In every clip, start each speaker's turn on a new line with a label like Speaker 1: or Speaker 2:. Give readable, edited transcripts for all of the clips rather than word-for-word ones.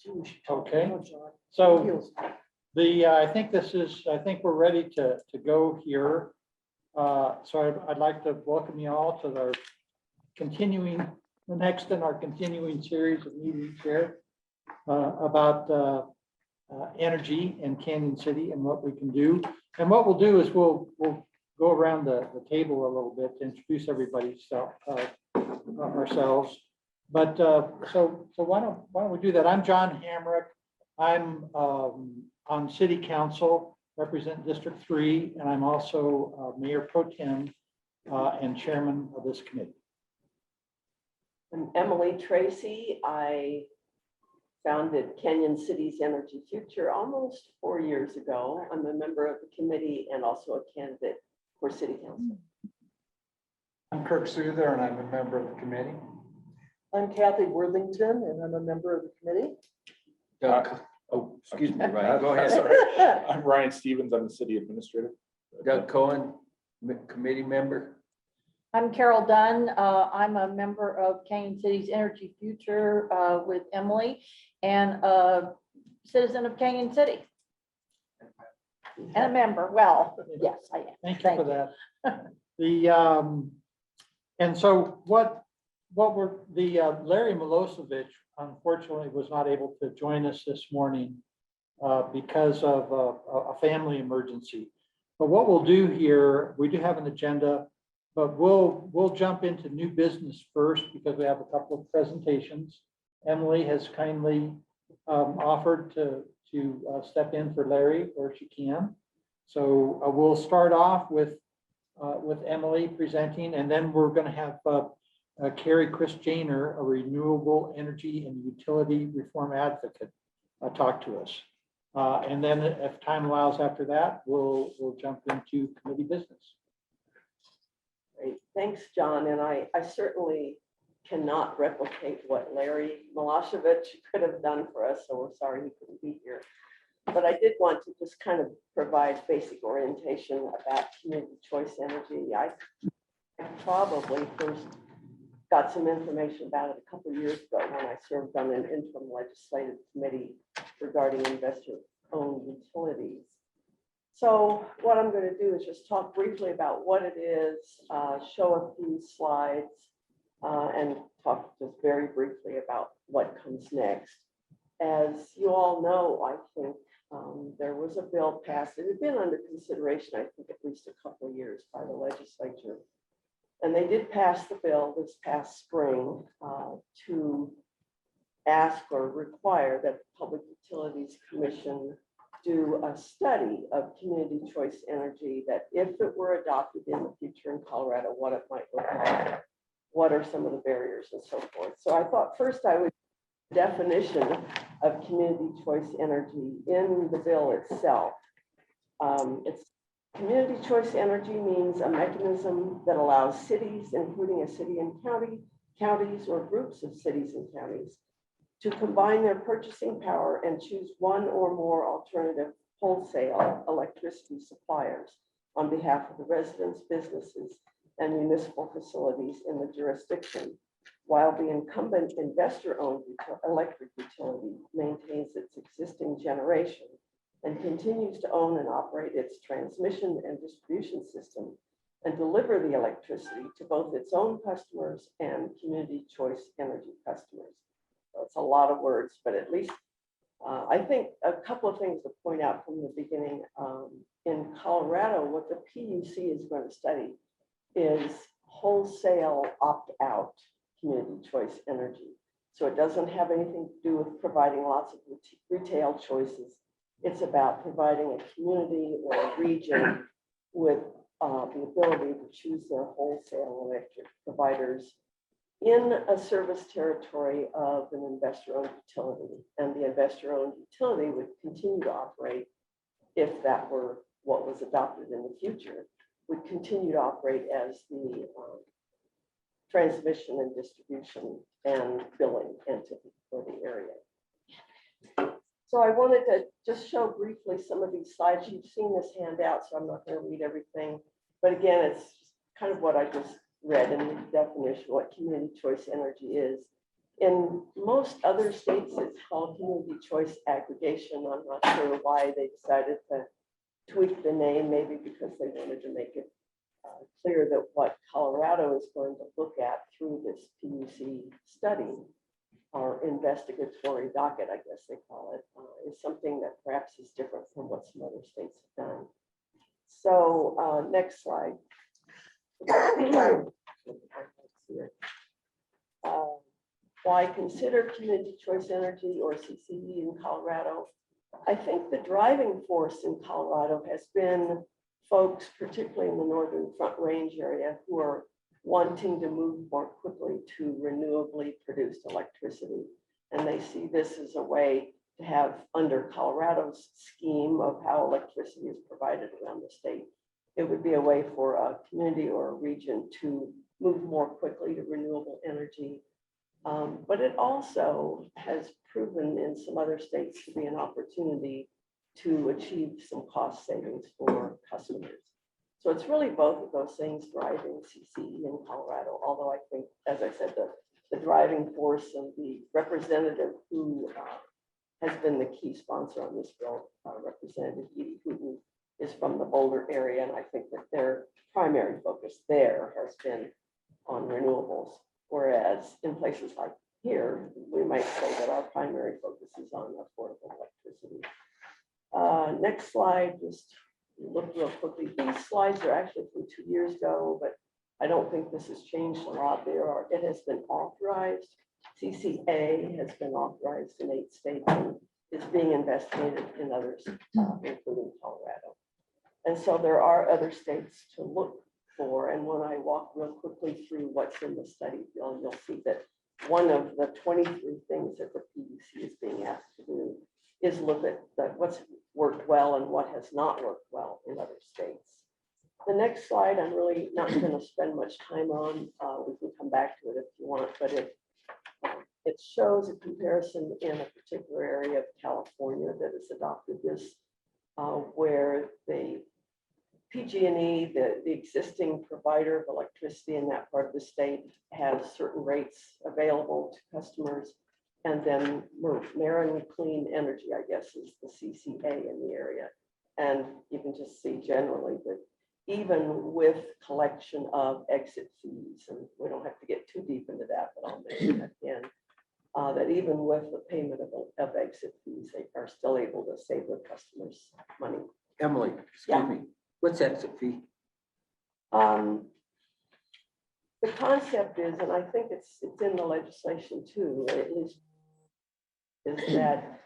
Speaker 1: Okay, so I think we're ready to go here. So I'd like to welcome you all to the next in our continuing series of meetings here about energy in Canyon City and what we can do. And what we'll do is we'll go around the table a little bit to introduce everybody ourselves. But so why don't we do that? I'm John Hamrick. I'm on City Council, represent District 3, and I'm also Mayor Pro Tem and Chairman of this committee.
Speaker 2: I'm Emily Tracy. I founded Canyon City's Energy Future almost 4 years ago. I'm a member of the committee and also a candidate for City Council.
Speaker 3: I'm Kirk Souther, and I'm a member of the committee.
Speaker 4: I'm Kathy Worthington, and I'm a member of the committee.
Speaker 5: Oh, excuse me, Ryan, go ahead.
Speaker 6: Sorry. I'm Ryan Stevens. I'm the city administrator.
Speaker 5: Doug Cohen, committee member.
Speaker 7: I'm Carol Dunn. I'm a member of Canyon City's Energy Future with Emily and a citizen of Canyon City. And a member. Well, yes, I am.
Speaker 1: Thank you for that. And so Larry Milosevic unfortunately was not able to join us this morning because of a family emergency. But what we'll do here, we do have an agenda, but we'll jump into new business first because we have a couple of presentations. Emily has kindly offered to step in for Larry where she can. So we'll start off with Emily presenting, and then we're going to have Carrie Chris Janer, a renewable energy and utility reform advocate, talk to us. And then if time allows after that, we'll jump into committee business.
Speaker 2: Great. Thanks, John. And I certainly cannot replicate what Larry Milosevic could have done for us, so we're sorry he couldn't be here. But I did want to just kind of provide basic orientation about community choice energy. I probably first got some information about it a couple of years ago when I served on an interim legislative committee regarding investor-owned utilities. So what I'm going to do is just talk briefly about what it is, show a few slides, and talk just very briefly about what comes next. As you all know, I think there was a bill passed. It had been under consideration, I think, at least a couple of years by the legislature. And they did pass the bill this past spring to ask or require that the Public Utilities Commission do a study of community choice energy, that if it were adopted in the future in Colorado, what it might look like, what are some of the barriers and so forth. So I thought first I would definition of community choice energy in the bill itself. Community choice energy means a mechanism that allows cities, including a city and counties or groups of cities and counties, to combine their purchasing power and choose one or more alternative wholesale electricity suppliers on behalf of the residents, businesses, and municipal facilities in the jurisdiction, while the incumbent investor-owned electric utility maintains its existing generation and continues to own and operate its transmission and distribution system and deliver the electricity to both its own customers and community choice energy customers. So it's a lot of words, but at least I think a couple of things to point out from the beginning. In Colorado, what the PUC is going to study is wholesale opt-out community choice energy. So it doesn't have anything to do with providing lots of retail choices. It's about providing a community or a region with the ability to choose their wholesale electric providers in a service territory of an investor-owned utility. And the investor-owned utility would continue to operate, if that were what was adopted in the future, would continue to operate as the transmission and distribution and billing entity for the area. So I wanted to just show briefly some of these slides. You've seen this handout, so I'm not going to read everything. But again, it's kind of what I just read in the definition, what community choice energy is. In most other states, it's called community choice aggregation. I'm not sure why they decided to tweak the name, maybe because they wanted to make it clear that what Colorado is going to look at through this PUC study, or investigatory docket, I guess they call it, is something that perhaps is different from what some other states have done. So next slide. Why consider community choice energy or CCE in Colorado? I think the driving force in Colorado has been folks, particularly in the Northern Front Range area, who are wanting to move more quickly to renewably produced electricity. And they see this as a way to have, under Colorado's scheme of how electricity is provided around the state, it would be a way for a community or a region to move more quickly to renewable energy. But it also has proven in some other states to be an opportunity to achieve some cost savings for customers. So it's really both of those things driving CCE in Colorado, although I think, as I said, the driving force and the representative who has been the key sponsor on this bill, Representative Edie Hooten, is from the Boulder area, and I think that their primary focus there has been on renewables. Whereas in places like here, we might say that our primary focus is on affordable electricity. Next slide, just look real quickly. These slides are actually from 2 years ago, but I don't think this has changed a lot. It has been authorized. CCA has been authorized in 8 states and is being investigated in others, including Colorado. And so there are other states to look for. And when I walk real quickly through what's in the study, you'll see that one of the 23 things that the PUC is being asked to do is look at what's worked well and what has not worked well in other states. The next slide, I'm really not going to spend much time on. We can come back to it if you want, but it shows a comparison in a particular area of California that has adopted this, where the PG&E, the existing provider of electricity in that part of the state, has certain rates available to customers. And then Marin Clean Energy, I guess, is the CCA in the area. And you can just see generally that even with collection of exit fees, and we don't have to get too deep into that, but I'll mention that again, that even with the payment of exit fees, they are still able to save their customers money.
Speaker 5: Emily,
Speaker 2: Yeah.
Speaker 5: excuse me, what's exit fee?
Speaker 2: The concept is, and I think it's in the legislation too, at least, is that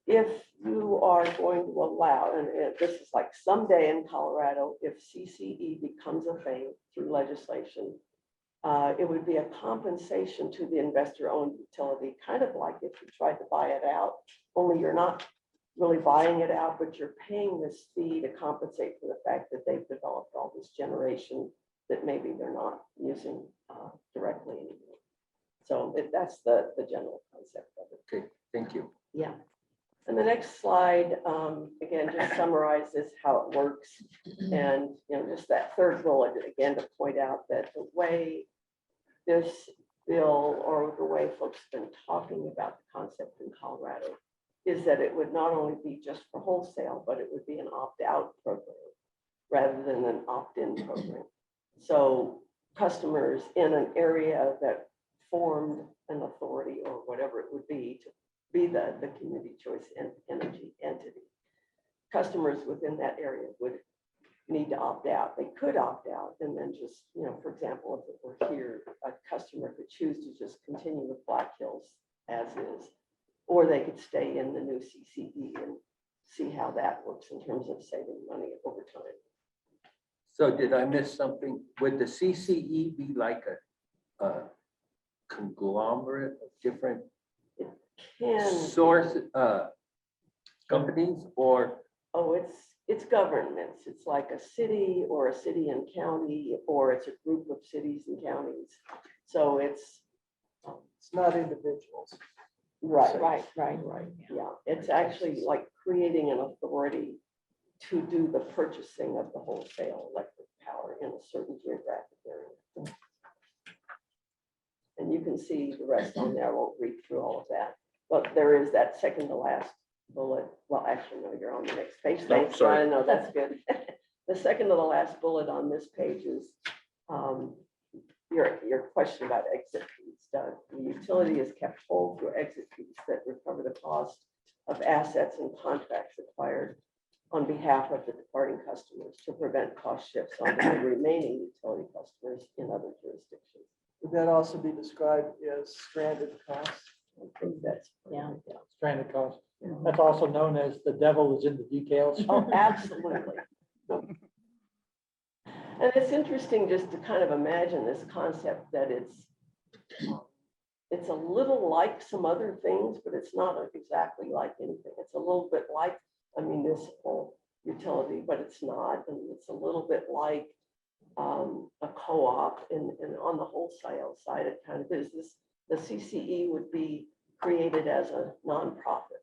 Speaker 2: if you are going to allow, and this is like someday in Colorado, if CCE becomes a thing through legislation, it would be a compensation to the investor-owned utility, kind of like if you tried to buy it out, only you're not really buying it out, but you're paying this fee to compensate for the fact that they've developed all this generation that maybe they're not using directly anymore. So that's the general concept of it.
Speaker 5: Okay, thank you.
Speaker 2: Yeah. And the next slide, again, just summarizes how it works. And, just that third bullet, again, to point out that the way this bill, or the way folks have been talking about the concept in Colorado, is that it would not only be just for wholesale, but it would be an opt-out program rather than an opt-in program. So customers in an area that formed an authority or whatever it would be to be the community choice and energy entity, customers within that area would need to opt out. They could opt out and then just, for example, if it were here, a customer could choose to just continue with Black Hills as is, or they could stay in the new CCE and see how that works in terms of saving money over time.
Speaker 5: So did I miss something? Would the CCE be like a conglomerate of different source companies, or?
Speaker 2: Oh, it's governments. It's like a city or a city and county, or it's a group of cities and counties. So it's
Speaker 4: not individuals.
Speaker 2: right.
Speaker 7: Right.
Speaker 2: Yeah, it's actually like creating an authority to do the purchasing of the wholesale electric power in a certain geographic area. And you can see the rest on there. I won't read through all of that. But there is that second to last bullet. Well, actually, no, you're on the next page. Thanks,
Speaker 6: sorry.
Speaker 2: Brian. No, that's good. The second to the last bullet on this page is your question about exit fees. The utility is kept whole through exit fees that recover the cost of assets and contracts acquired on behalf of the departing customers to prevent cost shifts on the remaining utility customers in other jurisdictions.
Speaker 4: Would that also be described as stranded costs?
Speaker 2: I think that's.
Speaker 7: Yeah.
Speaker 1: Stranded cost. That's also known as the devil is in the details.
Speaker 2: Oh, absolutely. And it's interesting just to kind of imagine this concept that it's a little like some other things, but it's not exactly like anything. It's a little bit like a municipal utility, but it's not. And it's a little bit like a co-op, and on the wholesale side, it kind of is. The CCE would be created as a nonprofit.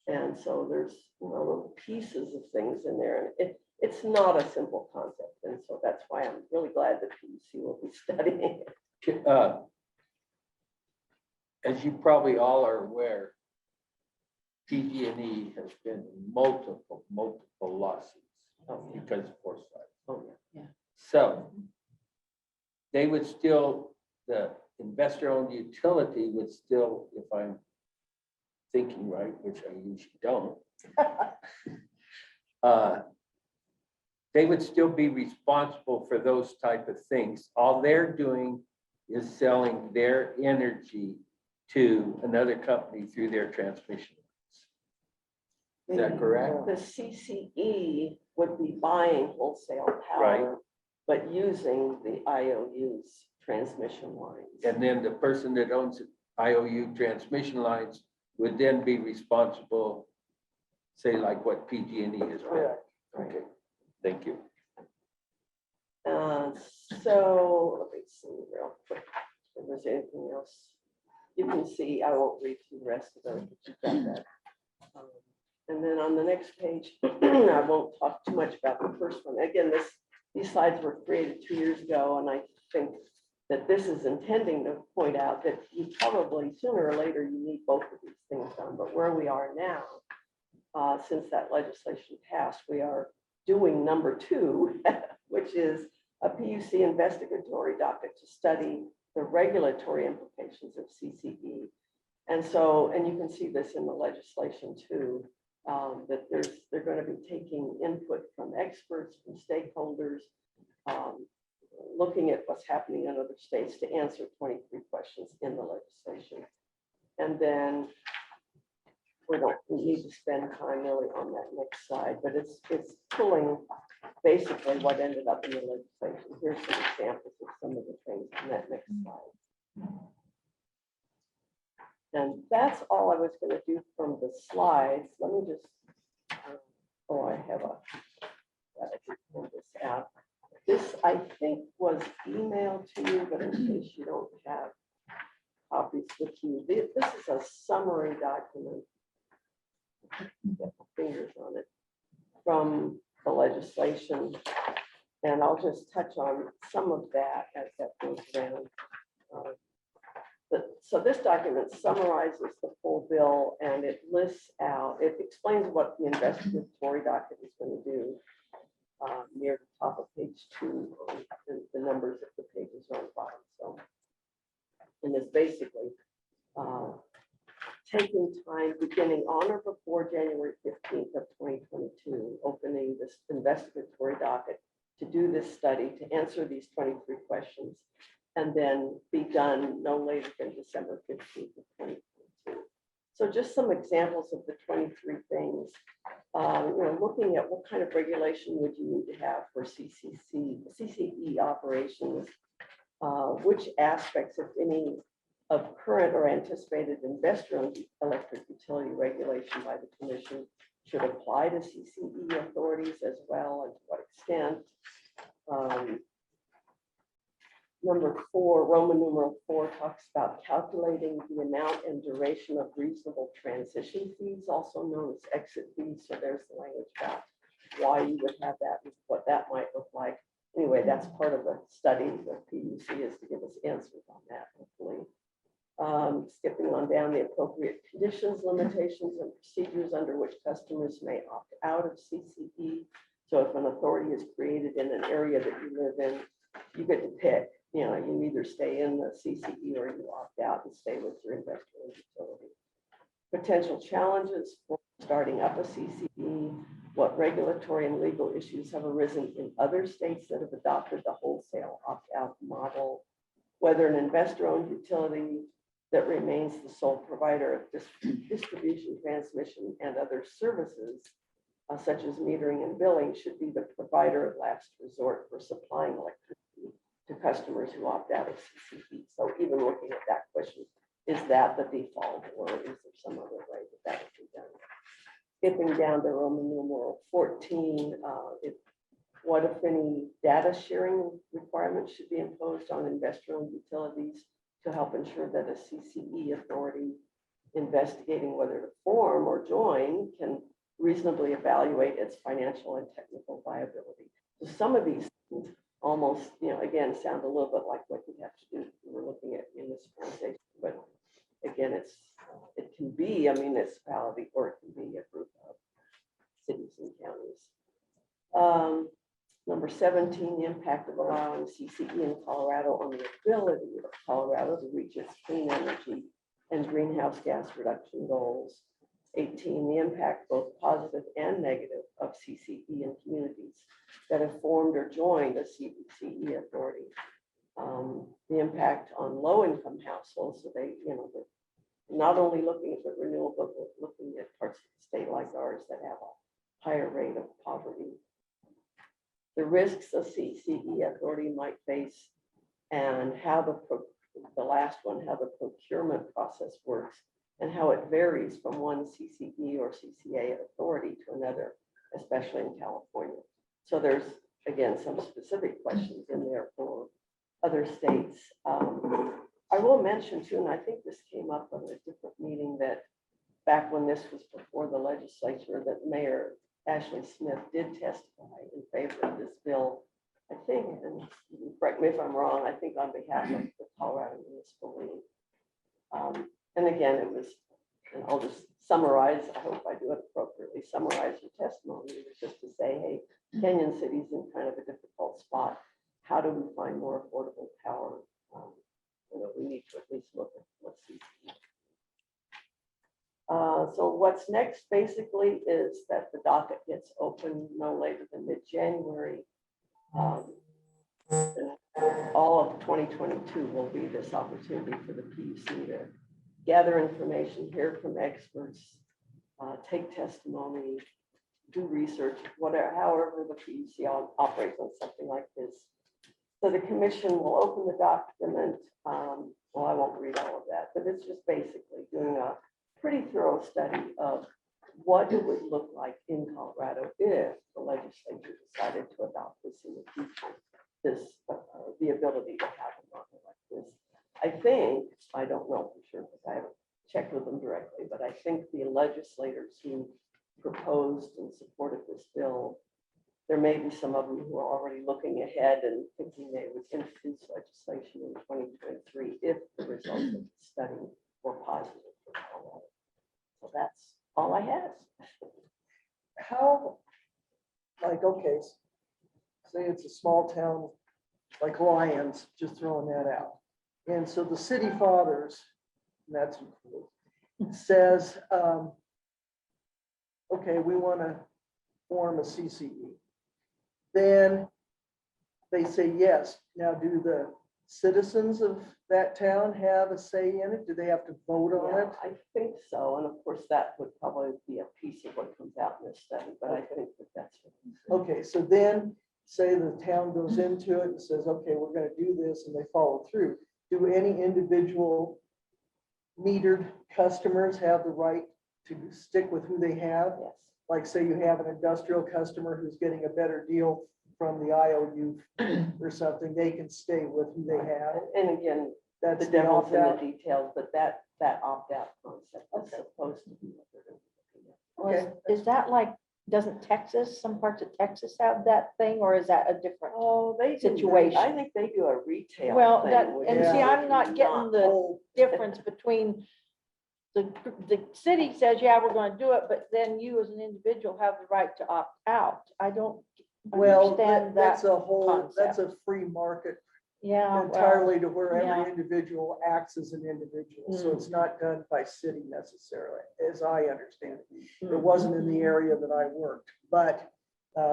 Speaker 2: And so there's, little pieces of things in there, and it's not a simple concept. And so that's why I'm really glad that PUC will be studying it.
Speaker 5: As you probably all are aware, PG&E has been in multiple lawsuits because of Forsyth.
Speaker 2: Oh, yeah.
Speaker 5: So they would still, the investor-owned utility would still, if I'm thinking right, which I usually don't, they would still be responsible for those type of things. All they're doing is selling their energy to another company through their transmission lines. Is that correct?
Speaker 2: The CCE would be buying wholesale
Speaker 5: Right.
Speaker 2: power, but using the IOU's transmission lines.
Speaker 5: And then the person that owns IOU transmission lines would then be responsible, say like what PG&E has been.
Speaker 4: Correct.
Speaker 5: Okay, thank you.
Speaker 2: So let me see real quick if there's anything else. You can see, I won't read through the rest of those, but you've got that. And then on the next page, I won't talk too much about the first one. Again, these slides were created 2 years ago, and I think that this is intending to point out that you probably sooner or later you need both of these things done. But where we are now, since that legislation passed, we are doing number 2, which is a PUC investigatory docket to study the regulatory implications of CCE. And so, and you can see this in the legislation too, that they're going to be taking input from experts, from stakeholders, looking at what's happening in other states to answer 23 questions in the legislation. And then we need to spend time really on that next slide, but it's pulling basically what ended up in the legislation. Here's some examples of some of the things in that next slide. And that's all I was going to do from the slides. Let me just, I have gotta pull this out. This, I think, was emailed to you, but in case you don't have copies with you, this is a summary document. Get my fingers on it from the legislation, and I'll just touch on some of that as that goes around. So this document summarizes the full bill, and it lists out, it explains what the investigatory docket is going to do near the top of page 2, the numbers of the pages are on the bottom. So, and it's basically taking time beginning on or before January 15th of 2022, opening this investigatory docket to do this study, to answer these 23 questions, and then be done no later than December 15th of 2022. So just some examples of the 23 things, looking at what kind of regulation would you need to have for CCE operations, which aspects, if any, of current or anticipated investor-owned electric utility regulation by the commission should apply to CCE authorities as well, and to what extent. Number 4, Roman numeral 4 talks about calculating the amount and duration of reasonable transition fees, also known as exit fees. So there's the language about why you would have that and what that might look like. Anyway, that's part of the study, the PUC is to give us answers on that, hopefully. Skipping on down, the appropriate conditions, limitations, and procedures under which customers may opt out of CCE. So if an authority is created in an area that you live in, you get to pick, you either stay in the CCE or you opt out and stay with your investor utility. Potential challenges for starting up a CCE, what regulatory and legal issues have arisen in other states that have adopted the wholesale opt-out model, whether an investor-owned utility that remains the sole provider of distribution, transmission, and other services, such as metering and billing, should be the provider of last resort for supplying electricity to customers who opt out of CCE. So even looking at that question, is that the default, or is there some other way that would be done? Skipping down to Roman numeral 14, what if any data sharing requirements should be imposed on investor-owned utilities to help ensure that a CCE authority investigating whether to form or join can reasonably evaluate its financial and technical viability. So some of these things almost, again, sound a little bit like what we have to do. We're looking at municipalization, but again, it can be a municipality or it can be a group of cities and counties. Number 17, the impact of allowing CCE in Colorado on the ability of Colorado to reach its clean energy and greenhouse gas reduction goals. 18, the impact, both positive and negative, of CCE in communities that have formed or joined a CCE authority. The impact on low-income households, so they're not only looking at the renewal, but looking at parts of the state like ours that have a higher rate of poverty. The risks a CCE authority might face, and how the last one, how the procurement process works, and how it varies from one CCE or CCA authority to another, especially in California. So there's, again, some specific questions in there for other states. I will mention too, and I think this came up on a different meeting, that back when this was before the legislature, that Mayor Ashley Smith did testify in favor of this bill, I think, and correct me if I'm wrong, I think on behalf of the Colorado Municipal League. And again, it was, and I'll just summarize, I hope I do it appropriately, summarize your testimony. It was just to say, hey, Canyon City's in kind of a difficult spot. How do we find more affordable power? We need to at least look at what's CCE. So what's next basically is that the docket gets open no later than mid-January. All of 2022 will be this opportunity for the PUC to gather information, hear from experts, take testimony, do research, whatever, however the PUC operates on something like this. So the commission will open the document. Well, I won't read all of that, but it's just basically doing a pretty thorough study of what it would look like in Colorado if the legislature decided to adopt this in the future. The ability to have a model like this. I think, I don't know for sure because I haven't checked with them directly, but I think the legislators who proposed and supported this bill, there may be some of them who are already looking ahead and thinking they would introduce legislation in 2023 if the results of the study were positive for Colorado. So that's all I have.
Speaker 4: How, okay, say it's a small town like Lyons, just throwing that out. And so the city fathers, and that's says, okay, we want to form a CCE. Then they say yes. Now, do the citizens of that town have a say in it? Do they have to vote on
Speaker 2: Yeah,
Speaker 4: it?
Speaker 2: I think so. And of course, that would probably be a piece of what comes out in this study, but I think that that's what.
Speaker 4: Okay, so then say the town goes into it and says, okay, we're going to do this, and they follow through. Do any individual metered customers have the right to stick with who they have?
Speaker 2: Yes.
Speaker 4: Like say you have an industrial customer who's getting a better deal from the IOU or something, they can stay with who they have.
Speaker 2: And again,
Speaker 4: That's
Speaker 2: the devil's in the
Speaker 4: opt-out.
Speaker 2: details, but that opt-out concept is supposed to be what they're going to be looking at.
Speaker 7: Is that like doesn't Texas, some parts of Texas have that thing, or is that a different?
Speaker 2: Oh, they do.
Speaker 7: Situation.
Speaker 2: I think they do a retail
Speaker 7: Well,
Speaker 2: thing,
Speaker 7: that,
Speaker 2: which
Speaker 7: and
Speaker 2: is
Speaker 7: see, I'm not getting
Speaker 2: not-
Speaker 7: the difference between the city says, yeah, we're gonna do it, but then you as an individual have the right to opt out. I don't
Speaker 4: Well,
Speaker 7: understand
Speaker 4: that's
Speaker 7: that.
Speaker 4: a whole, that's
Speaker 7: concept.
Speaker 4: a free market
Speaker 7: Yeah, well,
Speaker 4: entirely to where
Speaker 7: yeah.
Speaker 4: every individual acts as an individual. So
Speaker 7: Mm.
Speaker 4: it's not done by city necessarily, as I understand it. It
Speaker 7: Mm.
Speaker 4: wasn't in the area that I worked, but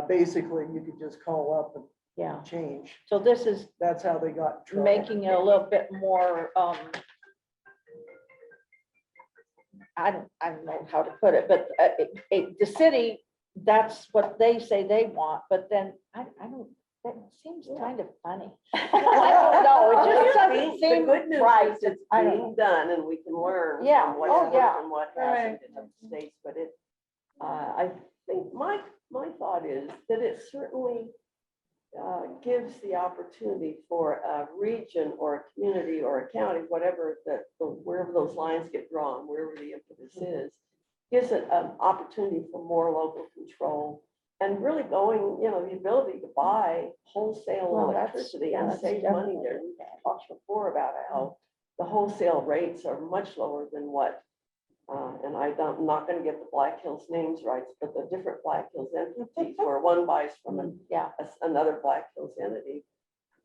Speaker 4: basically you could just call up
Speaker 7: yeah.
Speaker 4: and change.
Speaker 7: So this is
Speaker 4: That's how they got in trouble.
Speaker 7: making it a little bit more, I don't know how to put it, but the city, that's what they say they want, but then I don't, that seems kind of funny. I don't know, it just doesn't
Speaker 2: The
Speaker 7: seem
Speaker 2: good news
Speaker 7: right.
Speaker 2: is it's
Speaker 7: I don't
Speaker 2: being done and we can learn
Speaker 7: Yeah,
Speaker 2: from what's
Speaker 7: oh,
Speaker 2: worked
Speaker 7: yeah.
Speaker 2: and what
Speaker 7: Right.
Speaker 2: hasn't in other states, but it, I think my thought is that it certainly gives the opportunity for a region or a community or a county, whatever that, wherever those lines get drawn, wherever the impetus is, gives it an opportunity for more local control and really going, the ability to buy wholesale
Speaker 7: Well, that's-
Speaker 2: electricity
Speaker 7: yeah,
Speaker 2: and
Speaker 7: that's
Speaker 2: save money there.
Speaker 7: definitely-
Speaker 2: We talked before about how the wholesale rates are much lower than what, and I'm not gonna get the Black Hills names right, but the different Black Hills entities where one buys from
Speaker 7: Yeah,
Speaker 2: another Black Hills entity.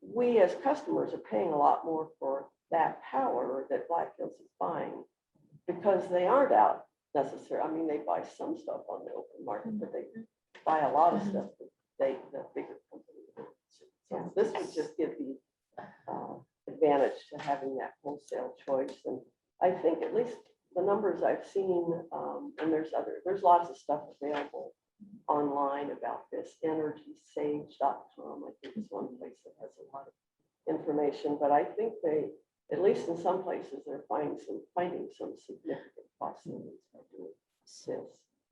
Speaker 2: We as customers are paying a lot more for that power that Black Hills is buying because they aren't out necessarily. I mean, they buy some stuff on the open market, but they buy a lot of stuff that the bigger companies. So this would just give the advantage to having that wholesale choice. And I think at least the numbers I've seen, and there's lots of stuff available online about this, energysage.com, I think is one place that has a lot of information, but I think they, at least in some places, they're finding some significant cost savings by doing this.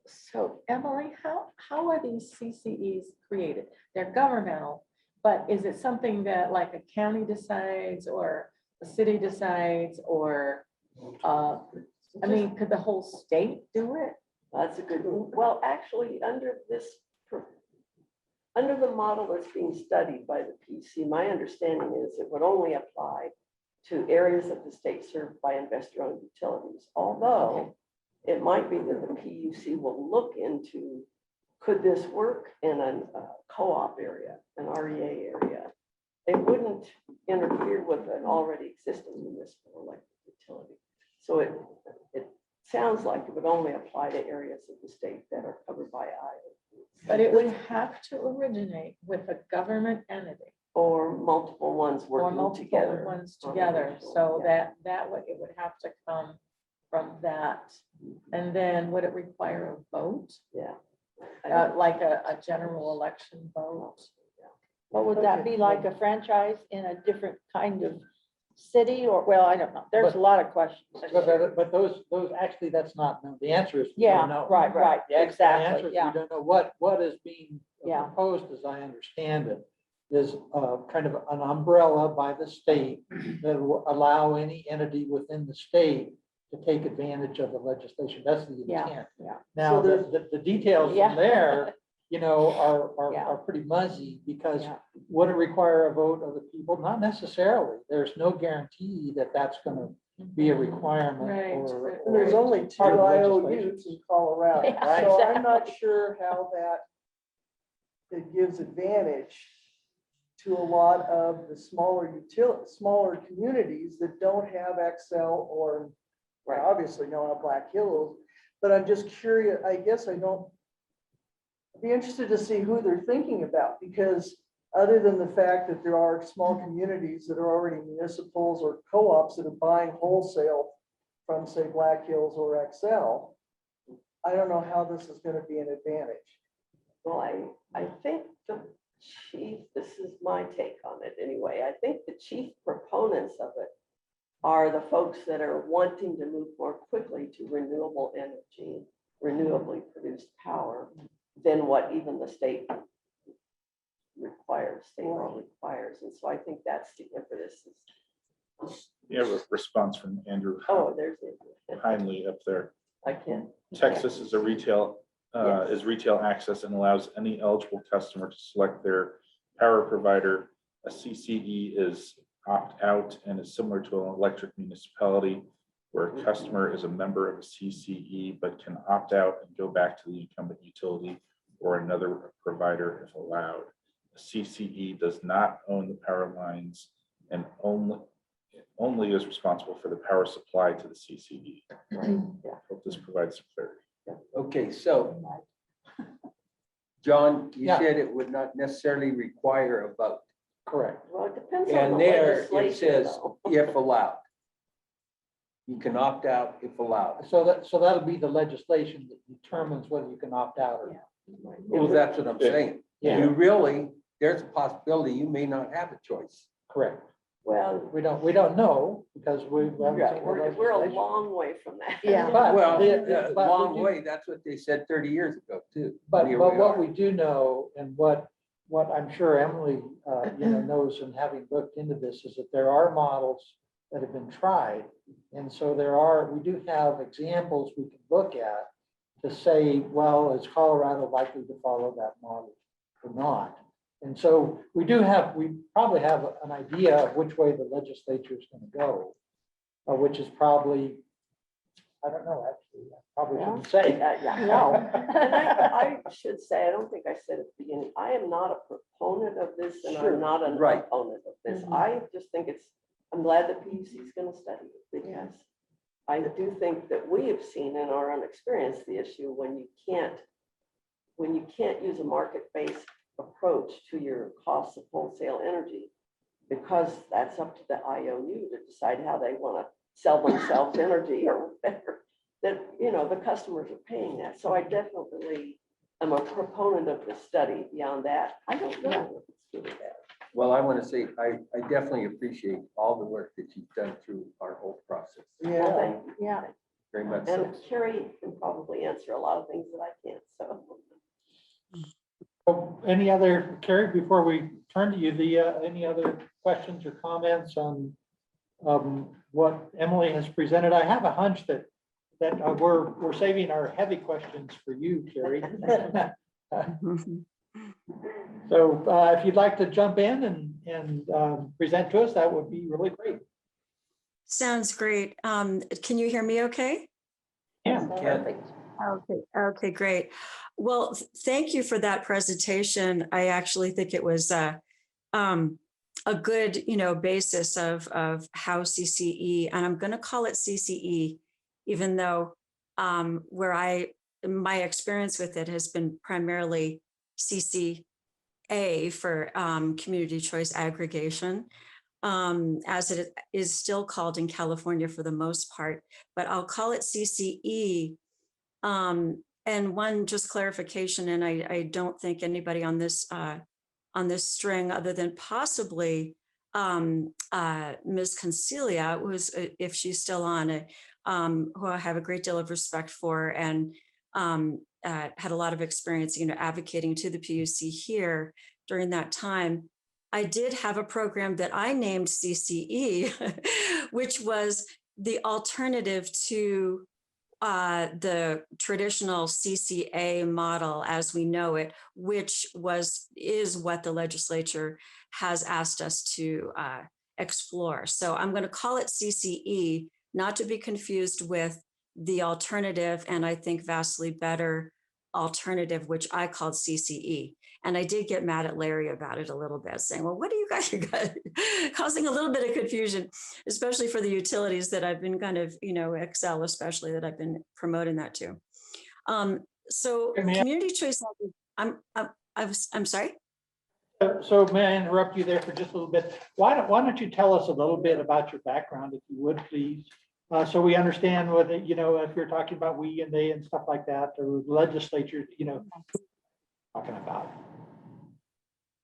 Speaker 8: So Emily, how are these CCEs created? They're governmental, but is it something that like a county decides or a city decides or, I mean, could the whole state do it?
Speaker 2: That's a good one. Well, actually, under the model that's being studied by the PC, my understanding is it would only apply to areas of the state served by investor-owned utilities. Although it might be that the PUC will look into, could this work in a co-op area, an REA area? It wouldn't interfere with an already existing municipal electric utility. So it sounds like it would only apply to areas of the state that are covered by either.
Speaker 8: But it would have to originate with a government entity
Speaker 2: Or multiple ones
Speaker 8: or
Speaker 2: working
Speaker 8: multiple
Speaker 2: together.
Speaker 8: ones
Speaker 2: on
Speaker 8: together,
Speaker 2: eventual,
Speaker 8: so
Speaker 2: yeah.
Speaker 8: that would, it would have to come from that. And then would it require a vote,
Speaker 2: Yeah. I don't-
Speaker 8: like a general election vote?
Speaker 7: what would that be like, a franchise in a different kind of city, or, well, I don't know, there's a lot of questions.
Speaker 1: But those, actually, that's not known. The answer is we
Speaker 7: Yeah,
Speaker 1: don't know.
Speaker 7: right,
Speaker 1: The answer
Speaker 7: exactly,
Speaker 1: is
Speaker 7: yeah.
Speaker 1: We don't know what is being
Speaker 7: Yeah.
Speaker 1: proposed, as I understand it, is kind of an umbrella by the state that will allow any entity within the state to take advantage of the legislation. That's the
Speaker 7: Yeah,
Speaker 1: intent.
Speaker 7: yeah.
Speaker 1: Now,
Speaker 4: So
Speaker 1: the details
Speaker 7: Yeah.
Speaker 1: from there, are
Speaker 7: Yeah.
Speaker 1: pretty muzzy because
Speaker 7: Yeah.
Speaker 1: would it require a vote of the people? Not necessarily. There's no guarantee that that's going to be a requirement
Speaker 8: Right,
Speaker 1: or.
Speaker 8: right.
Speaker 4: And there's only two
Speaker 1: Part of the legislation.
Speaker 4: IOUs in Colorado,
Speaker 7: Yeah,
Speaker 4: so I'm not
Speaker 7: exactly.
Speaker 4: sure how that it gives advantage to a lot of the smaller communities that don't have Excel or obviously don't have Black Hills. But I'm just curious, I guess I'd be interested to see who they're thinking about, because other than the fact that there are small communities that are already municipals or co-ops that are buying wholesale from, say, Black Hills or Excel, I don't know how this is going to be an advantage.
Speaker 2: Well, I think the chief, this is my take on it anyway, I think the chief proponents of it are the folks that are wanting to move more quickly to renewable energy, renewably produced power than what even the state law requires. And so I think that's the impetus.
Speaker 6: You have a response from Andrew
Speaker 2: Oh, there's it.
Speaker 6: Heinley up there.
Speaker 2: I can't.
Speaker 6: Texas is a retail
Speaker 2: Yes.
Speaker 6: is retail access and allows any eligible customer to select their power provider. A CCE is opt out and is similar to an electric municipality where a customer is a member of a CCE but can opt out and go back to the incumbent utility or another provider if allowed. A CCE does not own the power lines and only is responsible for the power supply to the CCE. Hope this provides some clarity.
Speaker 5: Okay, so John, you
Speaker 1: Yeah.
Speaker 5: said it would not necessarily require a vote.
Speaker 1: Correct.
Speaker 2: Well, it depends on
Speaker 5: And
Speaker 2: the
Speaker 5: there it
Speaker 2: legislation
Speaker 5: says
Speaker 2: though.
Speaker 5: if allowed. You can opt out if allowed.
Speaker 1: So that'll be the legislation that determines whether you can opt out or not.
Speaker 5: Well, that's what I'm saying.
Speaker 1: Yeah.
Speaker 5: You really, there's a possibility you may not have a choice.
Speaker 1: Correct.
Speaker 2: Well,
Speaker 1: We don't know because we haven't
Speaker 2: right,
Speaker 1: seen the
Speaker 2: we're a
Speaker 1: legislation.
Speaker 2: long way from that.
Speaker 7: Yeah.
Speaker 1: But
Speaker 5: Well,
Speaker 1: the-
Speaker 5: a
Speaker 1: but we
Speaker 5: long
Speaker 1: do-
Speaker 5: way, that's what they said 30 years ago too.
Speaker 1: But
Speaker 5: Here
Speaker 1: what
Speaker 5: are.
Speaker 1: we do know and what I'm sure Emily, knows and having looked into this is that there are models that have been tried. And so we do have examples we can look at to say, well, is Colorado likely to follow that model or not? And so we probably have an idea of which way the legislature is going to go, which is probably, I don't know, actually, I probably shouldn't say.
Speaker 2: No. And I should say, I don't think I said at the beginning, I am not a proponent of this and
Speaker 1: Sure.
Speaker 2: I'm not an
Speaker 5: Right.
Speaker 2: opponent of this.
Speaker 7: Mhm.
Speaker 2: I just think I'm glad the PUC is going to study it because I do think that we have seen in our own experience the issue when you can't use a market-based approach to your costs of wholesale energy, because that's up to the IOU to decide how they want to sell themselves energy or whatever, that, the customers are paying that. So I definitely am a proponent of the study. Beyond that, I don't know if it's good or bad.
Speaker 5: Well, I want to say, I definitely appreciate all the work that you've done through our whole process.
Speaker 2: Well,
Speaker 4: Yeah,
Speaker 2: thank you.
Speaker 7: Yeah.
Speaker 5: Very much so.
Speaker 2: And Carrie can probably answer a lot of things that I can't, so.
Speaker 1: So Carrie, before we turn to you, any other questions or comments on what Emily has presented? I have a hunch that we're saving our heavy questions for you, Carrie. So if you'd like to jump in and present to us, that would be really great.
Speaker 9: Sounds great. Can you hear me okay?
Speaker 1: Yeah.
Speaker 7: Perfect.
Speaker 9: Okay, great. Well, thank you for that presentation. I actually think it was a good, basis of how CCE, and I'm going to call it CCE, even though my experience with it has been primarily CCA for community choice aggregation. As it is still called in California for the most part, but I'll call it CCE. And one just clarification, and I don't think anybody on this string, other than possibly Ms. Concilia, was, if she's still on, who I have a great deal of respect for, and had a lot of experience, advocating to the PUC here during that time. I did have a program that I named CCE, which was the alternative to the traditional CCA model as we know it, which is what the legislature has asked us to explore. So I'm going to call it CCE, not to be confused with the alternative, and I think vastly better alternative, which I called CCE. And I did get mad at Larry about it a little bit, saying, well, what do you guys causing a little bit of confusion, especially for the utilities that I've been kind of, Excel especially, that I've been promoting that to. So community choice, I'm sorry.
Speaker 1: So may I interrupt you there for just a little bit? Why don't you tell us a little bit about your background, if you would, please? So we understand what, if you're talking about we and they and stuff like that, or legislature, talking about.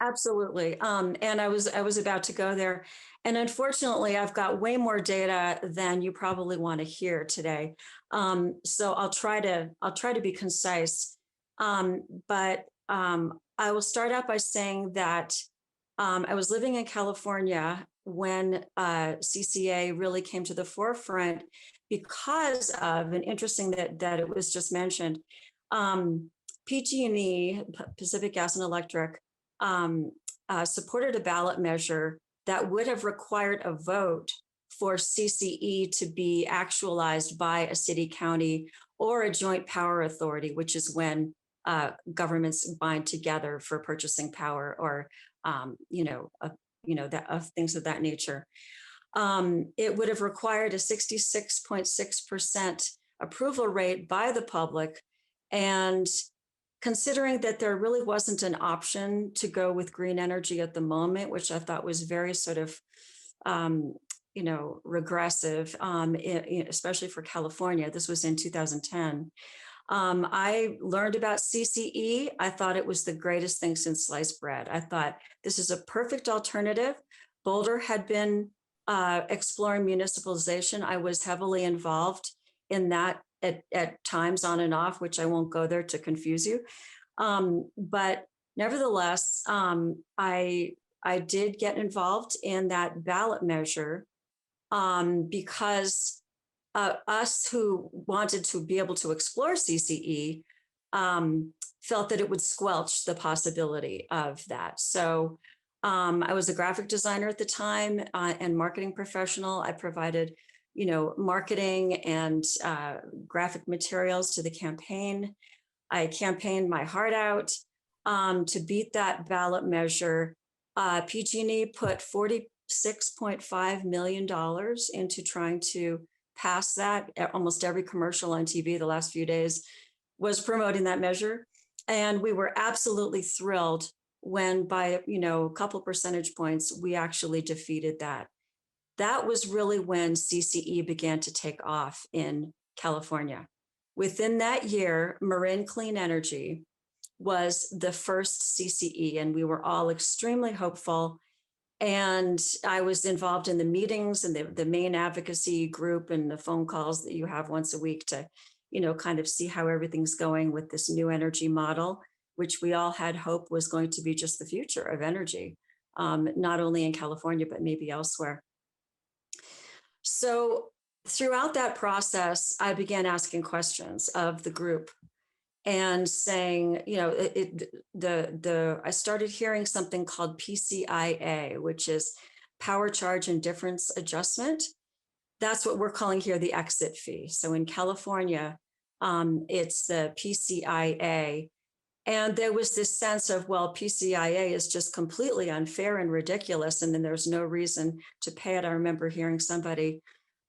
Speaker 9: Absolutely. And I was about to go there. And unfortunately, I've got way more data than you probably want to hear today. So I'll try to be concise. But I will start out by saying that I was living in California when CCA really came to the forefront because of, and interesting that it was just mentioned, PG&E, Pacific Gas and Electric, supported a ballot measure that would have required a vote for CCE to be actualized by a city, county, or a joint power authority, which is when governments bind together for purchasing power or, things of that nature. It would have required a 66.6% approval rate by the public. And considering that there really wasn't an option to go with green energy at the moment, which I thought was very sort of, regressive, especially for California. This was in 2010. I learned about CCE. I thought it was the greatest thing since sliced bread. I thought this is a perfect alternative. Boulder had been exploring municipalization. I was heavily involved in that at times on and off, which I won't go there to confuse you. But nevertheless, I did get involved in that ballot measure because us who wanted to be able to explore CCE felt that it would squelch the possibility of that. So I was a graphic designer at the time and marketing professional. I provided, marketing and graphic materials to the campaign. I campaigned my heart out to beat that ballot measure. PG&E put $46.5 million into trying to pass that. Almost every commercial on TV the last few days was promoting that measure. And we were absolutely thrilled when by, a couple percentage points, we actually defeated that. That was really when CCE began to take off in California. Within that year, Marin Clean Energy was the first CCE, and we were all extremely hopeful. And I was involved in the meetings and the main advocacy group and the phone calls that you have once a week to, kind of see how everything's going with this new energy model, which we all had hope was going to be just the future of energy, not only in California, but maybe elsewhere. So throughout that process, I began asking questions of the group and saying, I started hearing something called PCIA, which is power charge and difference adjustment. That's what we're calling here the exit fee. So in California, it's the PCIA. And there was this sense of, well, PCIA is just completely unfair and ridiculous, and then there's no reason to pay it. I remember hearing somebody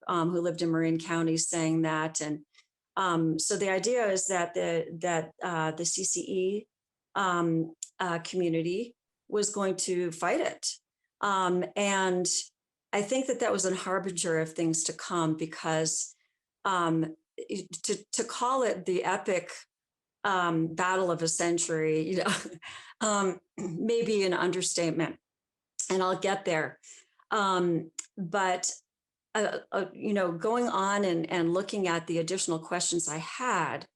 Speaker 9: who lived in Marin County saying that. And so the idea is that the CCE community was going to fight it. And I think that was a harbinger of things to come, because to call it the epic battle of a century, maybe an understatement, and I'll get there. But going on and looking at the additional questions I had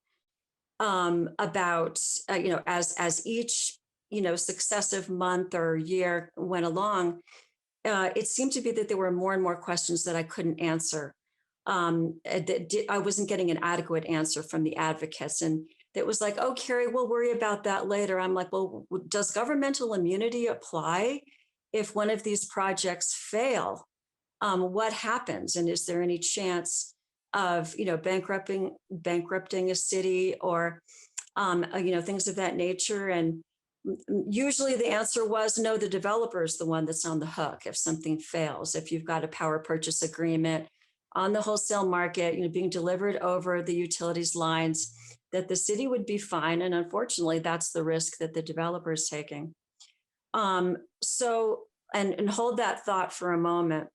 Speaker 9: about, as each, successive month or year went along, it seemed to be that there were more and more questions that I couldn't answer. I wasn't getting an adequate answer from the advocates. And it was like, oh, Carrie, we'll worry about that later. I'm like, well, does governmental immunity apply if one of these projects fail? What happens? And is there any chance of, bankrupting a city or, things of that nature? And usually the answer was no, the developer is the one that's on the hook if something fails. If you've got a power purchase agreement on the wholesale market, being delivered over the utilities lines, that the city would be fine. And unfortunately, that's the risk that the developer is taking. So hold that thought for a moment.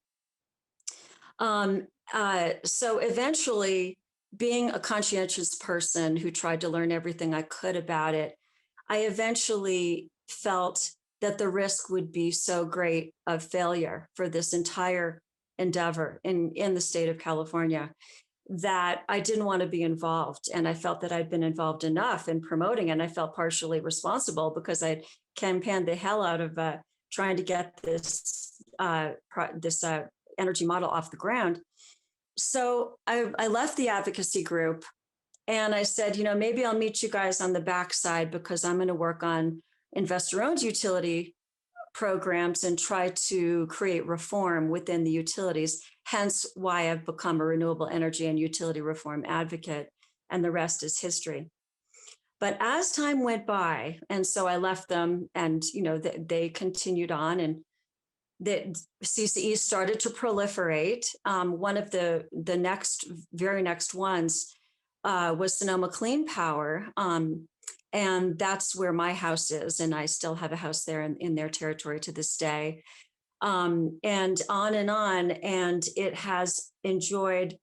Speaker 9: So eventually, being a conscientious person who tried to learn everything I could about it, I eventually felt that the risk would be so great of failure for this entire endeavor in the state of California that I didn't want to be involved. And I felt that I'd been involved enough in promoting, and I felt partially responsible because I'd campaigned the hell out of trying to get this energy model off the ground. So I left the advocacy group And I said, maybe I'll meet you guys on the backside because I'm going to work on investor-owned utility programs and try to create reform within the utilities, hence why I've become a renewable energy and utility reform advocate, and the rest is history. But as time went by, and so I left them, and they continued on, and the CCE started to proliferate. One of the very next ones was Sonoma Clean Power. And that's where my house is. And I still have a house there in their territory to this day. And on. And it has enjoyed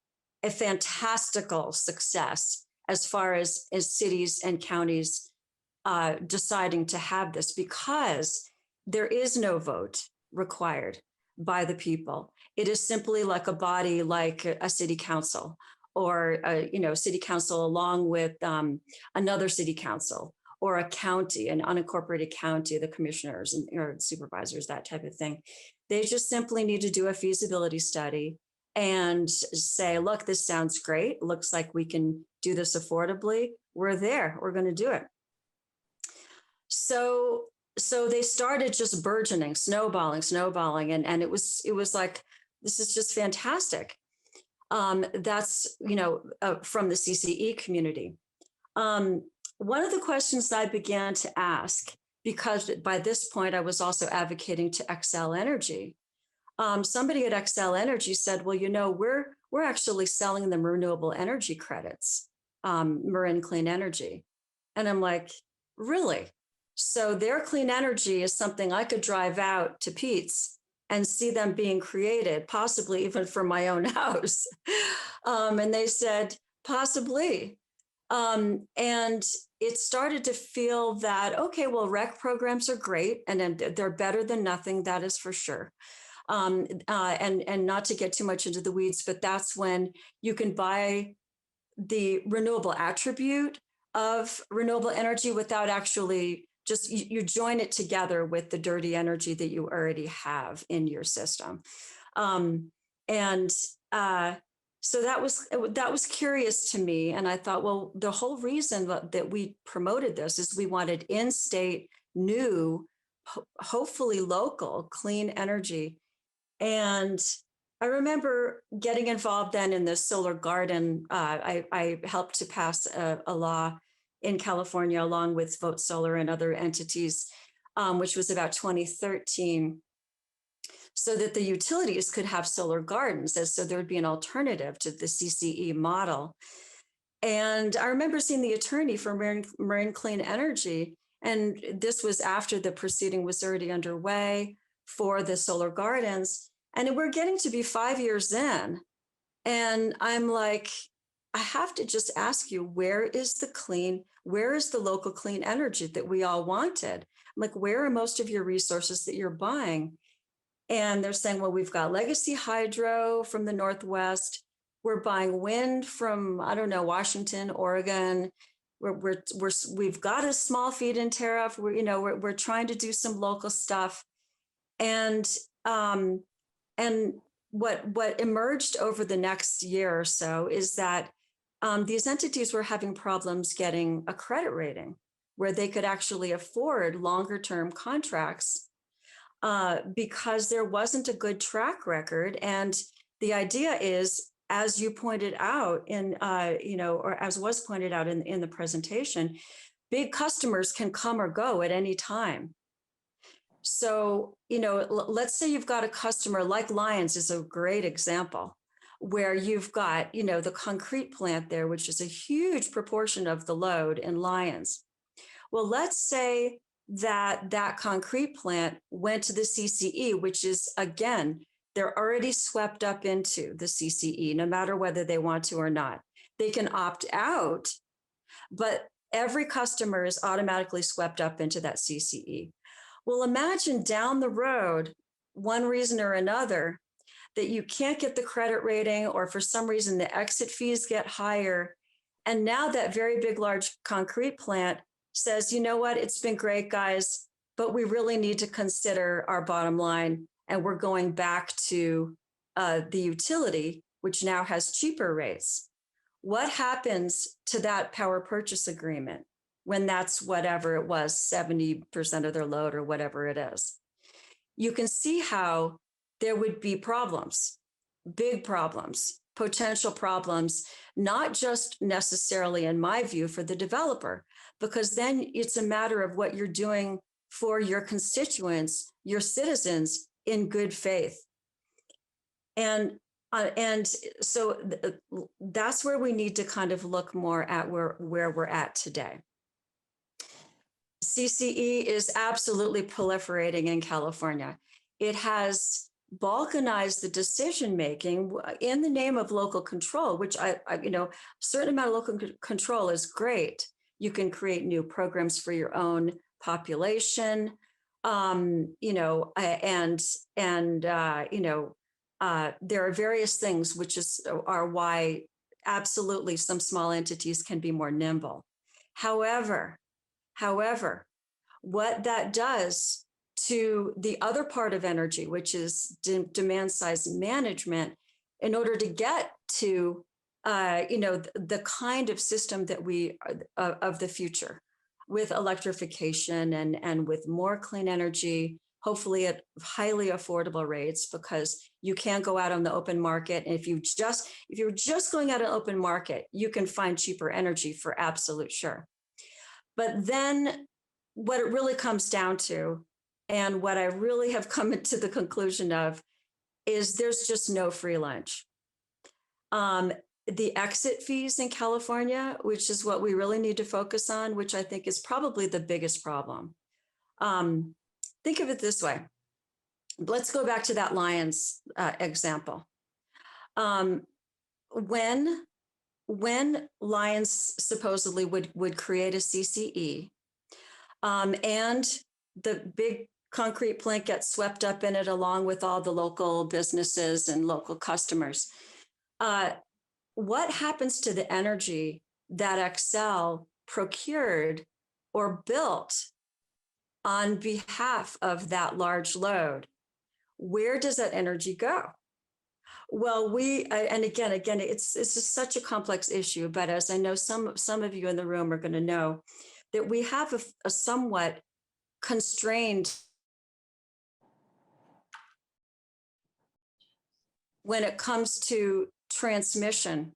Speaker 9: a fantastical success as far as cities and counties deciding to have this, because there is no vote required by the people. It is simply like a body, like a city council, or city council along with another city council, or a county, an unincorporated county, the commissioners or supervisors, that type of thing. They just simply need to do a feasibility study and say, look, this sounds great. Looks like we can do this affordably. We're there. We're going to do it. So they started just burgeoning, snowballing, and it was like, this is just fantastic. That's from the CCE community. One of the questions that I began to ask, because by this point I was also advocating to Xcel Energy. Somebody at Xcel Energy said, well, we're actually selling them renewable energy credits, Marin Clean Energy. And I'm like, really? So their clean energy is something I could drive out to Pete's and see them being created, possibly even for my own house. And they said, possibly. And it started to feel that, okay, well, rec programs are great, and they're better than nothing, that is for sure. And not to get too much into the weeds, but that's when you can buy the renewable attribute of renewable energy without actually just, you join it together with the dirty energy that you already have in your system. So that was curious to me. And I thought, well, the whole reason that we promoted this is we wanted in-state, new, hopefully local, clean energy. And I remember getting involved then in the solar garden. I helped to pass a law in California along with Vote Solar and other entities, which was about 2013, so that the utilities could have solar gardens, so there would be an alternative to the CCE model. And I remember seeing the attorney for Marin Clean Energy, and this was after the proceeding was already underway for the solar gardens. And we're getting to be 5 years in. And I'm like, I have to just ask you, where is the local clean energy that we all wanted? I'm like, where are most of your resources that you're buying? And they're saying, well, we've got legacy hydro from the Northwest. We're buying wind from, I don't know, Washington, Oregon. We've got a small feed-in tariff. We're trying to do some local stuff. And what emerged over the next year or so is that these entities were having problems getting a credit rating where they could actually afford longer term contracts because there wasn't a good track record. And the idea is, as you pointed out or as was pointed out in the presentation, big customers can come or go at any time. So, let's say you've got a customer like Lions is a great example, where you've got, the concrete plant there, which is a huge proportion of the load in Lions. Well, let's say that concrete plant went to the CCE, which is, again, they're already swept up into the CCE, no matter whether they want to or not. They can opt out, but every customer is automatically swept up into that CCE. Well, imagine down the road, one reason or another, that you can't get the credit rating, or for some reason the exit fees get higher. And now that very big, large concrete plant says, you know what, it's been great, guys, but we really need to consider our bottom line. And we're going back to the utility, which now has cheaper rates. what happens to that power purchase agreement when that's whatever it was, 70% of their load or whatever it is? You can see how there would be problems, big problems, potential problems, not just necessarily, in my view, for the developer, because then it's a matter of what you're doing for your constituents, your citizens, in good faith. And so that's where we need to kind of look more at where we're at today. CCE is absolutely proliferating in California. It has balkanized the decision-making in the name of local control, which a certain amount of local control is great. You can create new programs for your own population, there are various things are why absolutely some small entities can be more nimble. However, what that does to the other part of energy, which is demand side management, in order to get to the kind of system that we of the future, with electrification and with more clean energy, hopefully at highly affordable rates, because you can't go out on the open market. And if you're just going out on open market, you can find cheaper energy for absolute sure. But then what it really comes down to, and what I really have come to the conclusion of, is there's just no free lunch. The exit fees in California, which is what we really need to focus on, which I think is probably the biggest problem. Think of it this way. Let's go back to that Lions example. When Lions supposedly would create a CCE, and the big concrete plant gets swept up in it along with all the local businesses and local customers, what happens to the energy that Xcel procured or built on behalf of that large load? Where does that energy go? Well, and again, it's just such a complex issue, but as I know some of you in the room are going to know, that we have a somewhat constrained when it comes to transmission.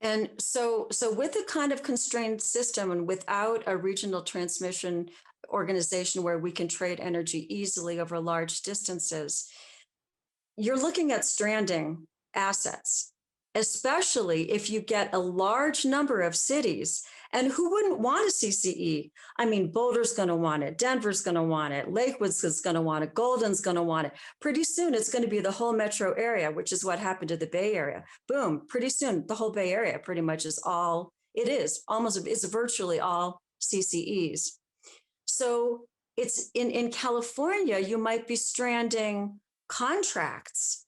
Speaker 9: And so with a kind of constrained system and without a regional transmission organization where we can trade energy easily over large distances, you're looking at stranding assets, especially if you get a large number of cities. And who wouldn't want a CCE? I mean, Boulder's going to want it. Denver's going to want it. Lakewood's going to want it. Golden's going to want it. Pretty soon, it's going to be the whole metro area, which is what happened to the Bay Area. Boom. Pretty soon, the whole Bay Area pretty much is all, it's virtually all CCEs. So it's in California, you might be stranding contracts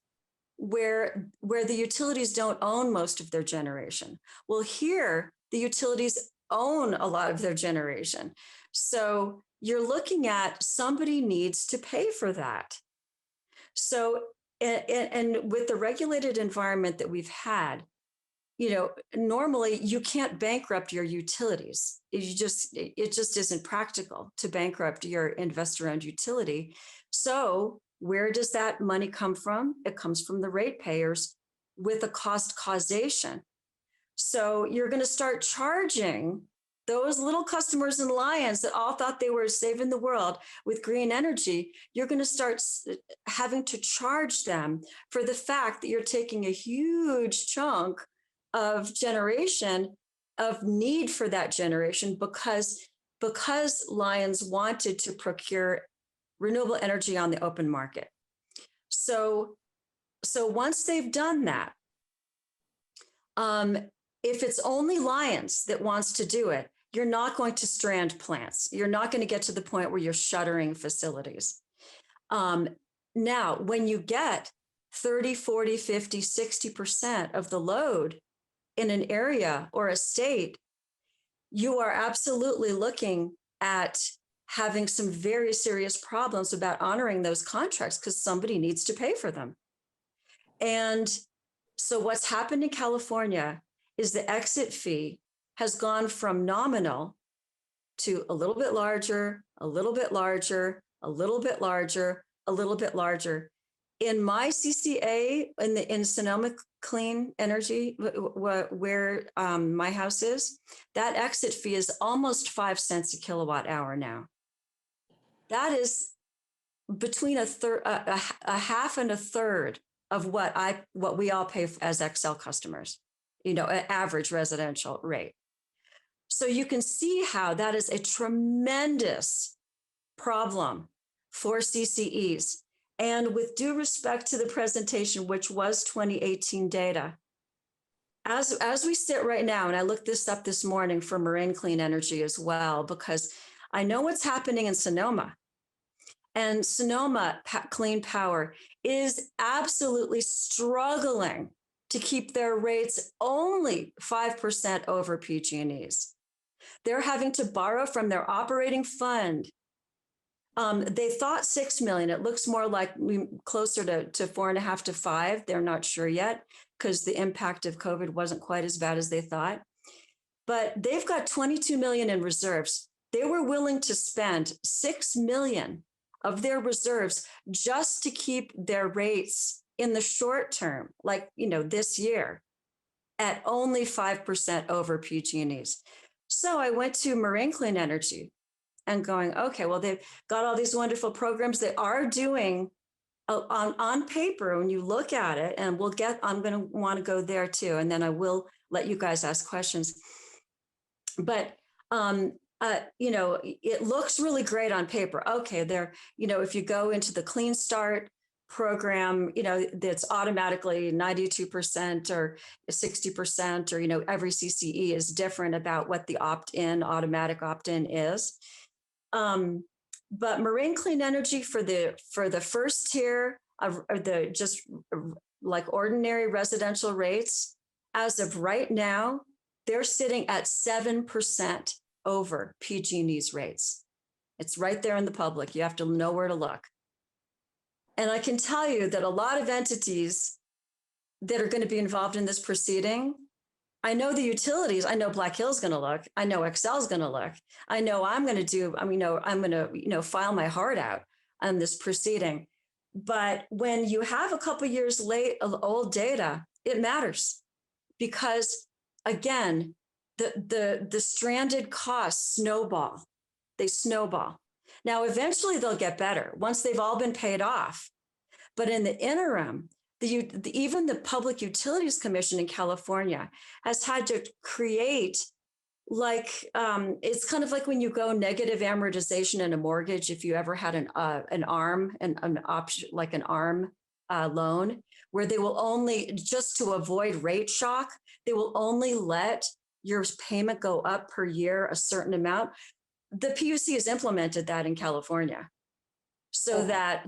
Speaker 9: where the utilities don't own most of their generation. Well, here, the utilities own a lot of their generation. So you're looking at somebody needs to pay for that. So, and with the regulated environment that we've had, normally you can't bankrupt your utilities. It just isn't practical to bankrupt your investor-owned utility. So where does that money come from? It comes from the ratepayers with a cost causation. So you're going to start charging those little customers in Lions that all thought they were saving the world with green energy. You're going to start having to charge them for the fact that you're taking a huge chunk of generation, of need for that generation, because Lions wanted to procure renewable energy on the open market. So once they've done that, if it's only Lions that wants to do it, you're not going to strand plants. You're not going to get to the point where you're shuttering facilities. Now, when you get 30, 40, 50, 60% of the load in an area or a state, you are absolutely looking at having some very serious problems about honoring those contracts because somebody needs to pay for them. And So what's happened in California is the exit fee has gone from nominal to a little bit larger, a little bit larger, a little bit larger, a little bit larger. In my CCA, in Sonoma Clean Energy, where my house is, that exit fee is almost 5 cents a kilowatt hour now. That is between a half and a third of what we all pay as XL customers, an average residential rate. So you can see how that is a tremendous problem for CCEs. And with due respect to the presentation, which was 2018 data, as we sit right now, and I looked this up this morning for Moraine Clean Energy as well, because I know what's happening in Sonoma. And Sonoma Clean Power is absolutely struggling to keep their rates only 5% over PG&E's. They're having to borrow from their operating fund. They thought 6 million. It looks more like closer to 4.5 to 5. They're not sure yet because the impact of COVID wasn't quite as bad as they thought. But they've got 22 million in reserves. They were willing to spend 6 million of their reserves just to keep their rates in the short term, like, this year, at only 5% over PG&E's. So I went to Moraine Clean Energy and going, okay, well, they've got all these wonderful programs they are doing on paper when you look at it, and I'm going to want to go there too. And then I will let you guys ask questions. But, it looks really great on paper. Okay, if you go into the Clean Start program, that's automatically 92% or 60%, or, every CCE is different about what the automatic opt-in is. But Moraine Clean Energy for the first tier of the just like ordinary residential rates, as of right now, they're sitting at 7% over PG&E's rates. It's right there in the public. You have to know where to look. And I can tell you that a lot of entities that are going to be involved in this proceeding, I know the utilities, I know Black Hill's going to look, I know Xcel's going to look, I know I'm going to file my heart out on this proceeding. But when you have a couple years late of old data, it matters because, again, the stranded costs snowball. They snowball. Now, eventually they'll get better once they've all been paid off. But in the interim, even the Public Utilities Commission in California has had to create it's kind of like when you go negative amortization in a mortgage. If you ever had an ARM, an option like an ARM loan, where they will only, just to avoid rate shock, they will only let your payment go up per year a certain amount. The PUC has implemented that in California so that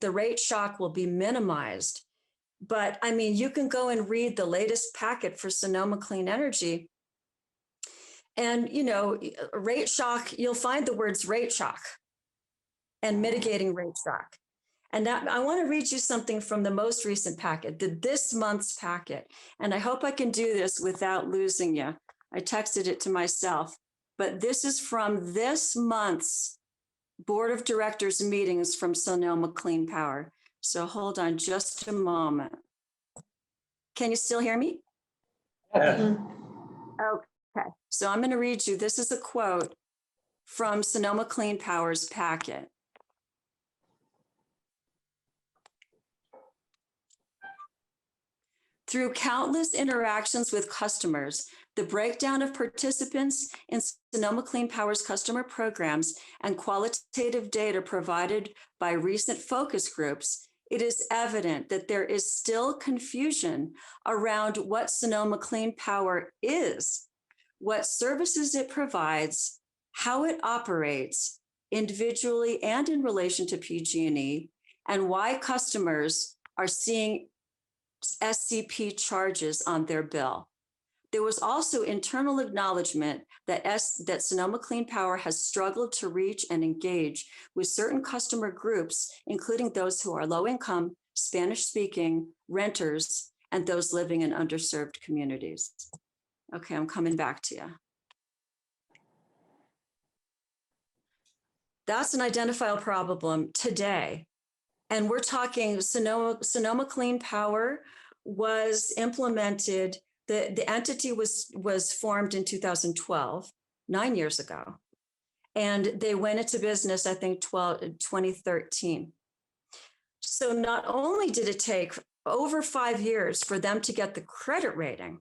Speaker 9: the rate shock will be minimized. But I mean, you can go and read the latest packet for Sonoma Clean Energy. And, rate shock, you'll find the words rate shock and mitigating rate shock. And that, I want to read you something from the most recent packet, this month's packet. And I hope I can do this without losing you. I texted it to myself, but this is from this month's Board of Directors meetings from Sonoma Clean Power. So hold on just a moment. Can you still hear me?
Speaker 5: Yeah.
Speaker 9: Okay, so I'm going to read you. This is a quote from Sonoma Clean Power's packet. Through countless interactions with customers, the breakdown of participants in Sonoma Clean Power's customer programs and qualitative data provided by recent focus groups, it is evident that there is still confusion around what Sonoma Clean Power is, what services it provides, how it operates individually and in relation to PG&E, and why customers are seeing SCP charges on their bill. There was also internal acknowledgement that Sonoma Clean Power has struggled to reach and engage with certain customer groups, including those who are low income, Spanish speaking, renters, and those living in underserved communities. Okay, I'm coming back to you. That's an identifiable problem today. And we're talking Sonoma Clean Power was implemented. The entity was formed in 2012, 9 years ago. And they went into business, I think, 2013. So not only did it take over 5 years for them to get the credit rating,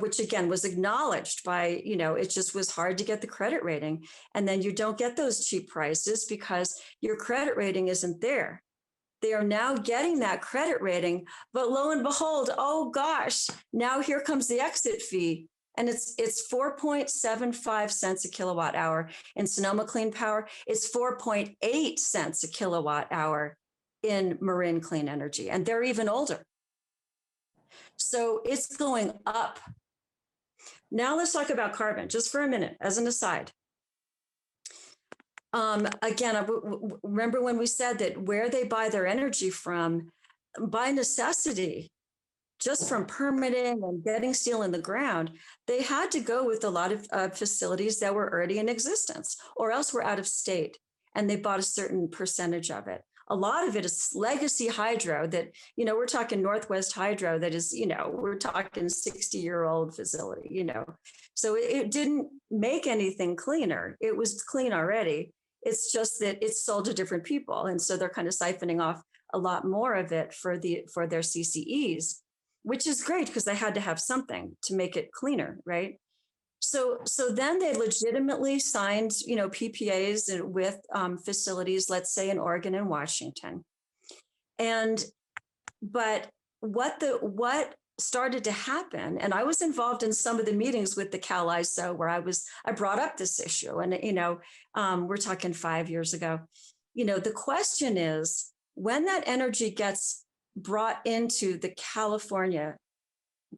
Speaker 9: which again was acknowledged by, it just was hard to get the credit rating. And then you don't get those cheap prices because your credit rating isn't there. They are now getting that credit rating, but lo and behold, oh gosh, now here comes the exit fee. And it's 4.75 cents a kilowatt hour in Sonoma Clean Power. It's 4.8 cents a kilowatt hour in Marin Clean Energy, and they're even older. So it's going up. Now let's talk about carbon just for a minute as an aside. Again, remember when we said that where they buy their energy from, by necessity, just from permitting and getting steel in the ground, they had to go with a lot of facilities that were already in existence or else were out of state, and they bought a certain percentage of it. A lot of it is legacy hydro that, we're talking Northwest Hydro that is, we're talking 60-year-old facility, So it didn't make anything cleaner. It was clean already. It's just that it's sold to different people. And so they're kind of siphoning off a lot more of it for their CCEs, which is great because they had to have something to make it cleaner, right? So then they legitimately signed, PPAs with facilities, let's say in Oregon and Washington. But what started to happen, and I was involved in some of the meetings with the Cal ISO where I brought up this issue, and we're talking 5 years ago. The question is, when that energy gets brought into the California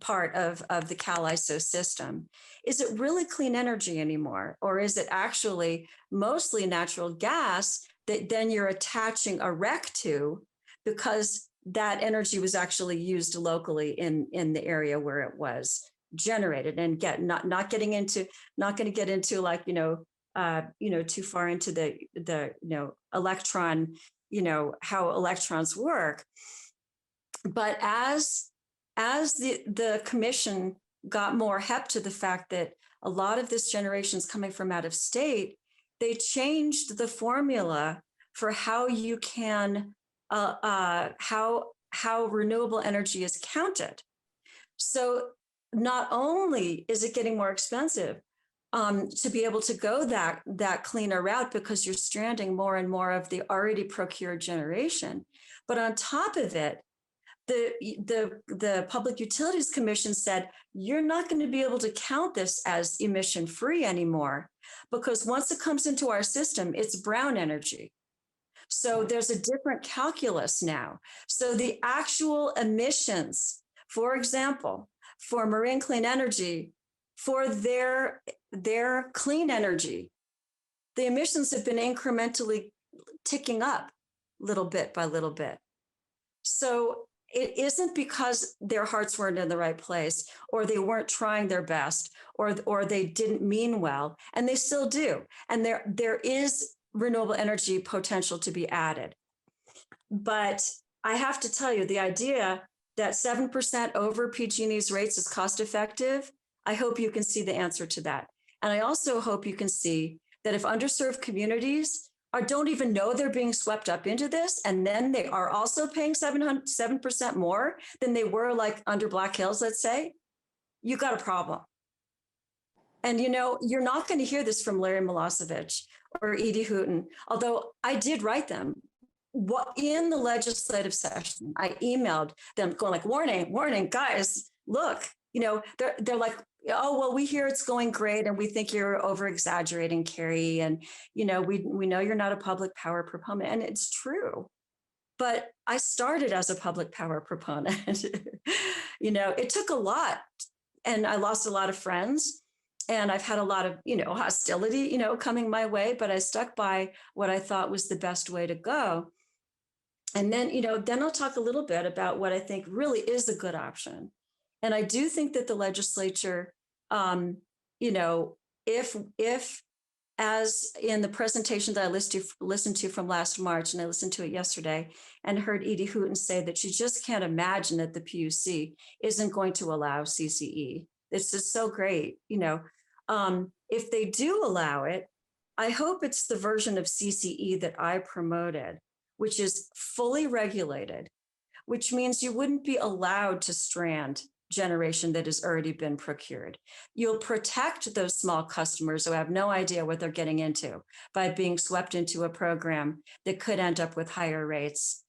Speaker 9: part of the Cal ISO system, is it really clean energy anymore? Or is it actually mostly natural gas that then you're attaching a REC to because that energy was actually used locally in the area where it was generated, and not going to get into like, too far into the electron, how electrons work. But as the commission got more hep to the fact that a lot of this generation is coming from out of state, they changed the formula for how you can, how renewable energy is counted. So not only is it getting more expensive to be able to go that cleaner route because you're stranding more and more of the already procured generation, but on top of it, the Public Utilities Commission said, you're not going to be able to count this as emission free anymore, because once it comes into our system, it's brown energy. So there's a different calculus now. So the actual emissions, for example, for Marin Clean Energy, for their clean energy, the emissions have been incrementally ticking up little bit by little bit. So it isn't because their hearts weren't in the right place, or they weren't trying their best, or they didn't mean well, and they still do. And there is renewable energy potential to be added. But I have to tell you, the idea that 7% over PG&E's rates is cost effective, I hope you can see the answer to that. And I also hope you can see that if underserved communities don't even know they're being swept up into this, and then they are also paying 7% more than they were like under Black Hills, let's say, you got a problem. And you're not going to hear this from Larry Milosevic or Edie Houghton, although I did write them. What in the legislative session, I emailed them going like, warning, guys, look, they're like, oh, well, we hear it's going great, and we think you're over exaggerating, Carrie. And, we know you're not a public power proponent, and it's true. But I started as a public power proponent. It took a lot, and I lost a lot of friends, and I've had a lot of, hostility, coming my way, but I stuck by what I thought was the best way to go. And then, then I'll talk a little bit about what I think really is a good option. And I do think that the legislature, if as in the presentation that I listened to from last March, and I listened to it yesterday and heard Edie Hooten say that she just can't imagine that the PUC isn't going to allow CCE. It's just so great, if they do allow it, I hope it's the version of CCE that I promoted, which is fully regulated, which means you wouldn't be allowed to strand generation that has already been procured. You'll protect those small customers who have no idea what they're getting into by being swept into a program that could end up with higher rates.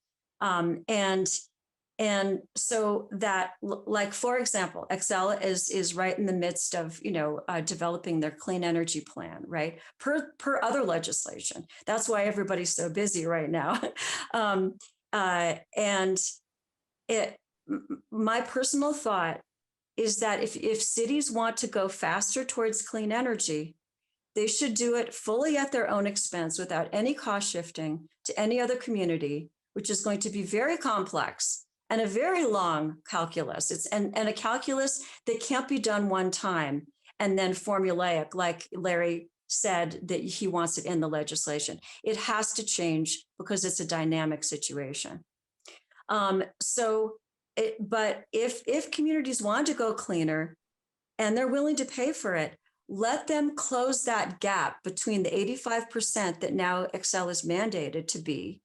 Speaker 9: And so that, like, for example, Xcel is right in the midst of, developing their clean energy plan, right? Per other legislation. That's why everybody's so busy right now. My personal thought is that if cities want to go faster towards clean energy, they should do it fully at their own expense without any cost shifting to any other community, which is going to be very complex and a very long calculus. And a calculus that can't be done one time and then formulaic, like Larry said that he wants it in the legislation. It has to change because it's a dynamic situation. But if communities want to go cleaner and they're willing to pay for it, let them close that gap between the 85% that now Xcel is mandated to be,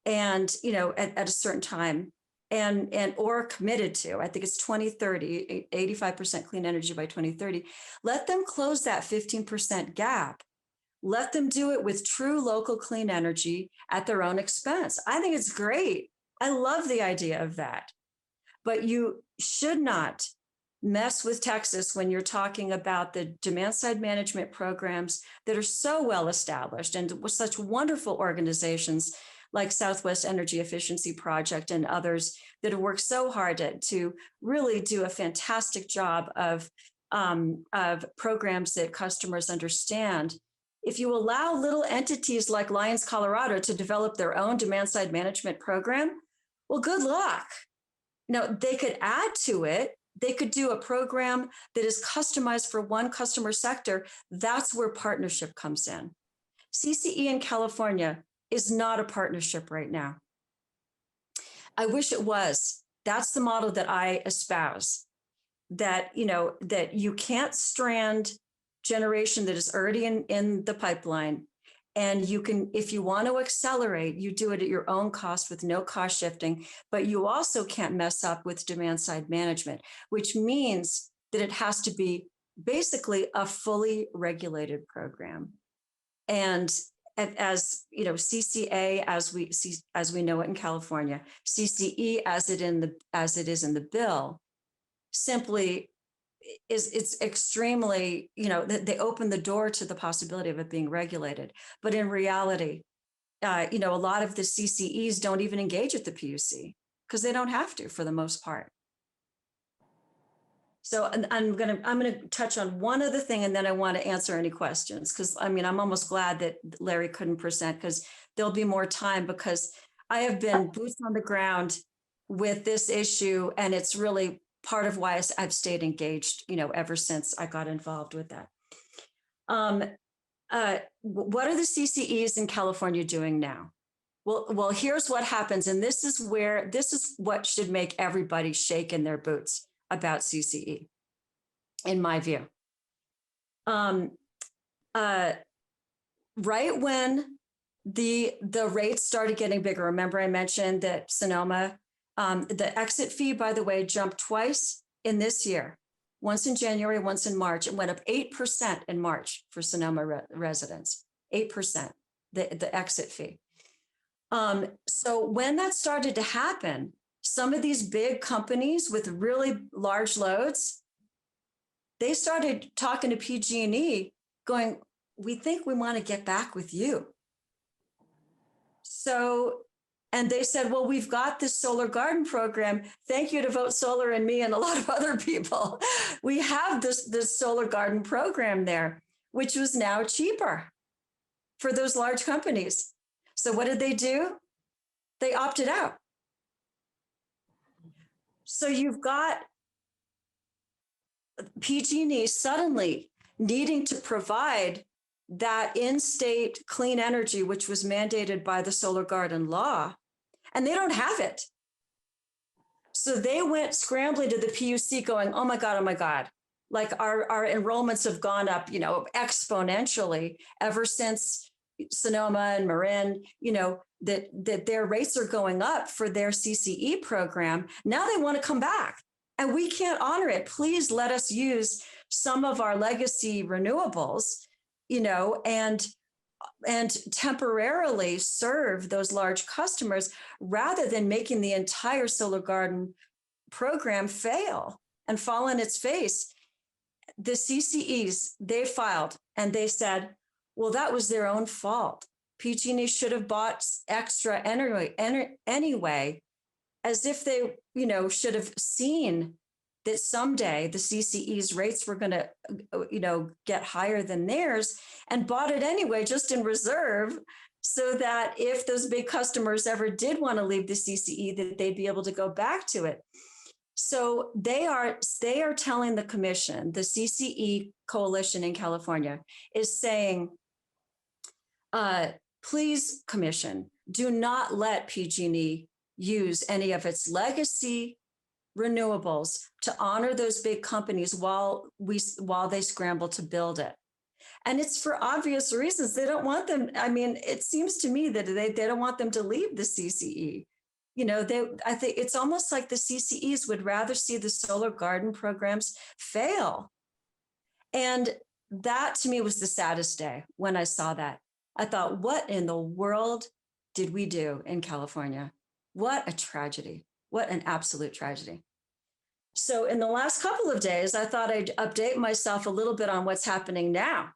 Speaker 9: and at a certain time, and or committed to. I think it's 2030, 85% clean energy by 2030. Let them close that 15% gap. Let them do it with true local clean energy at their own expense. I think it's great. I love the idea of that. But you should not mess with Texas when you're talking about the demand side management programs that are so well established and with such wonderful organizations like Southwest Energy Efficiency Project and others that have worked so hard to really do a fantastic job of programs that customers understand. If you allow little entities like Lions Colorado to develop their own demand side management program, well, good luck. Now, they could add to it. They could do a program that is customized for one customer sector. That's where partnership comes in. CCE in California is not a partnership right now. I wish it was. That's the model that I espouse, that, that you can't strand generation that is already in the pipeline. And you can, if you want to accelerate, you do it at your own cost with no cost shifting, but you also can't mess up with demand side management, which means that it has to be basically a fully regulated program. And as CCA, as we know it in California, CCE as it is in the bill, simply it's extremely, they open the door to the possibility of it being regulated. But in reality, a lot of the CCEs don't even engage at the PUC because they don't have to for the most part. So I'm gonna touch on one other thing, and then I want to answer any questions, because I'm almost glad that Larry couldn't present, because there'll be more time, because I have been boots on the ground with this issue, and it's really part of why I've stayed engaged, ever since I got involved with that. What are the CCEs in California doing now? Well, here's what happens, and this is what should make everybody shake in their boots about CCE, in my view. Right when the rates started getting bigger, remember I mentioned that Sonoma, the exit fee, by the way, jumped twice in this year, once in January, once in March. It went up 8% in March for Sonoma residents, 8%, the exit fee. So when that started to happen, some of these big companies with really large loads, they started talking to PG&E going, we think we want to get back with you. So, and they said, well, we've got this solar garden program. Thank you to Vote Solar and me and a lot of other people. We have this solar garden program there, which was now cheaper for those large companies. So what did they do? They opted out. So you've got PG&E suddenly needing to provide that in-state clean energy, which was mandated by the Solar Garden law, and they don't have it. So they went scrambling to the PUC going, oh my God. Like our enrollments have gone up, exponentially ever since Sonoma and Marin, that their rates are going up for their CCE program. Now they want to come back and we can't honor it. Please let us use some of our legacy renewables, and temporarily serve those large customers rather than making the entire Solar Garden program fail and fall on its face. The CCEs, they filed and they said, well, that was their own fault. PG&E should have bought extra anyway, as if they, should have seen that someday the CCE's rates were going to, get higher than theirs and bought it anyway, just in reserve, so that if those big customers ever did want to leave the CCE, that they'd be able to go back to it. So they are telling the commission, the CCE coalition in California is saying, please, commission, do not let PG&E use any of its legacy renewables to honor those big companies while they scramble to build it. And it's for obvious reasons. They don't want them. I mean, it seems to me that they don't want them to leave the CCE. I think it's almost like the CCEs would rather see the Solar Garden programs fail. And that to me was the saddest day when I saw that. I thought, what in the world did we do in California? What a tragedy. What an absolute tragedy. So in the last couple of days, I thought I'd update myself a little bit on what's happening now.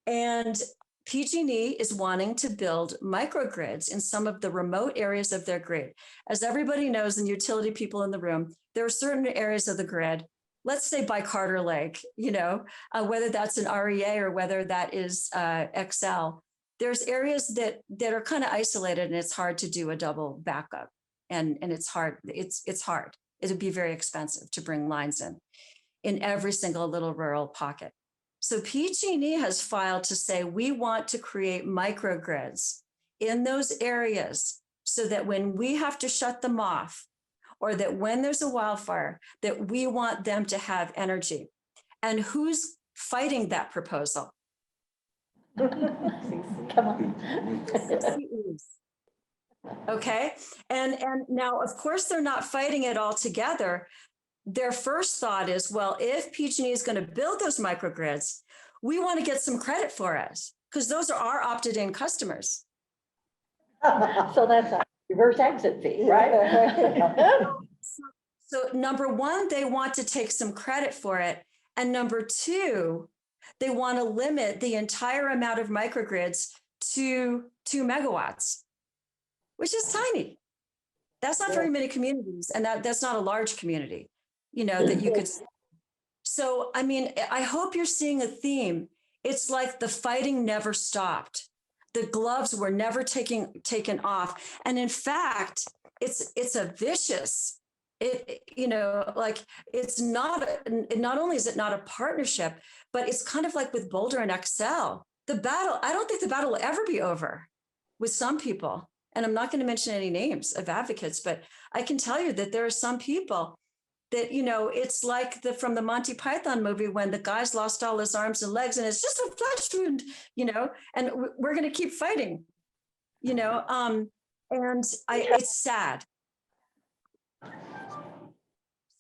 Speaker 9: And PG&E is wanting to build microgrids in some of the remote areas of their grid. As everybody knows, and utility people in the room, there are certain areas of the grid, let's say by Carter Lake, whether that's an REA or whether that is XL, there's areas that are kind of isolated and it's hard to do a double backup. And it's hard. It's hard. It would be very expensive to bring lines in every single little rural pocket. So PG&E has filed to say we want to create microgrids in those areas so that when we have to shut them off, or that when there's a wildfire, that we want them to have energy. And who's fighting that proposal?
Speaker 7: Come on.
Speaker 9: Okay. And now, of course, they're not fighting it all together. Their first thought is, well, if PG&E is going to build those microgrids, we want to get some credit for it because those are our opted-in customers.
Speaker 7: So that's a reverse exit fee, right?
Speaker 9: So number one, they want to take some credit for it. And number two, they want to limit the entire amount of microgrids to 2 megawatts, which is tiny. That's not very many communities. And that's not a large community, that you could. So, I mean, I hope you're seeing a theme. It's like the fighting never stopped. The gloves were never taken off. And in fact, it's a vicious, it's not only is it not a partnership, but it's kind of like with Boulder and XL. I don't think the battle will ever be over with some people. And I'm not going to mention any names of advocates, but I can tell you that there are some people that, it's like from the Monty Python movie when the guy's lost all his arms and legs and it's just a flesh wound, and we're going to keep fighting, and it's sad.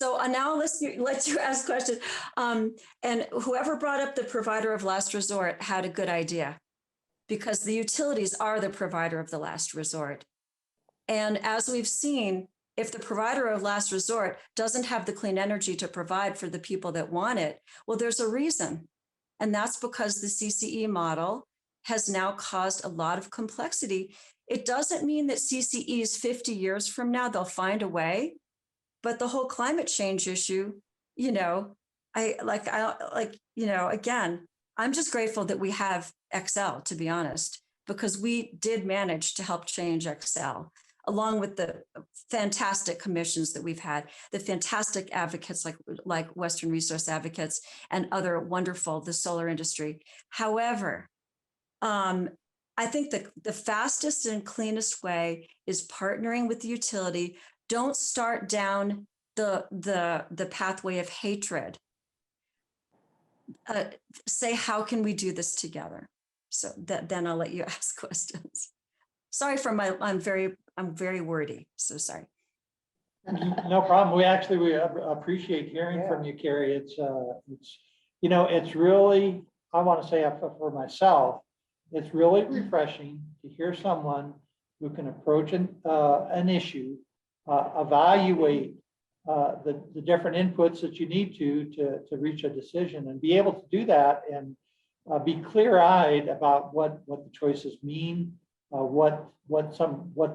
Speaker 9: So now let's you ask questions. And whoever brought up the provider of last resort had a good idea, because the utilities are the provider of the last resort. And as we've seen, if the provider of last resort doesn't have the clean energy to provide for the people that want it, well, there's a reason. And that's because the CCE model has now caused a lot of complexity. It doesn't mean that CCEs 50 years from now, they'll find a way, but the whole climate change issue, again, I'm just grateful that we have XL, to be honest, because we did manage to help change XL. along with the fantastic commissions that we've had, the fantastic advocates like Western Resource Advocates and other wonderful, the solar industry. However, I think the fastest and cleanest way is partnering with the utility. Don't start down the pathway of hatred. Say, how can we do this together? So then I'll let you ask questions. Sorry for I'm very wordy, so sorry.
Speaker 1: No problem. We appreciate hearing from you, Carrie. It's, it's really, I want to say for myself, it's really refreshing to hear someone who can approach an issue, evaluate the different inputs that you need to reach a decision and be able to do that and be clear-eyed about what the choices mean, what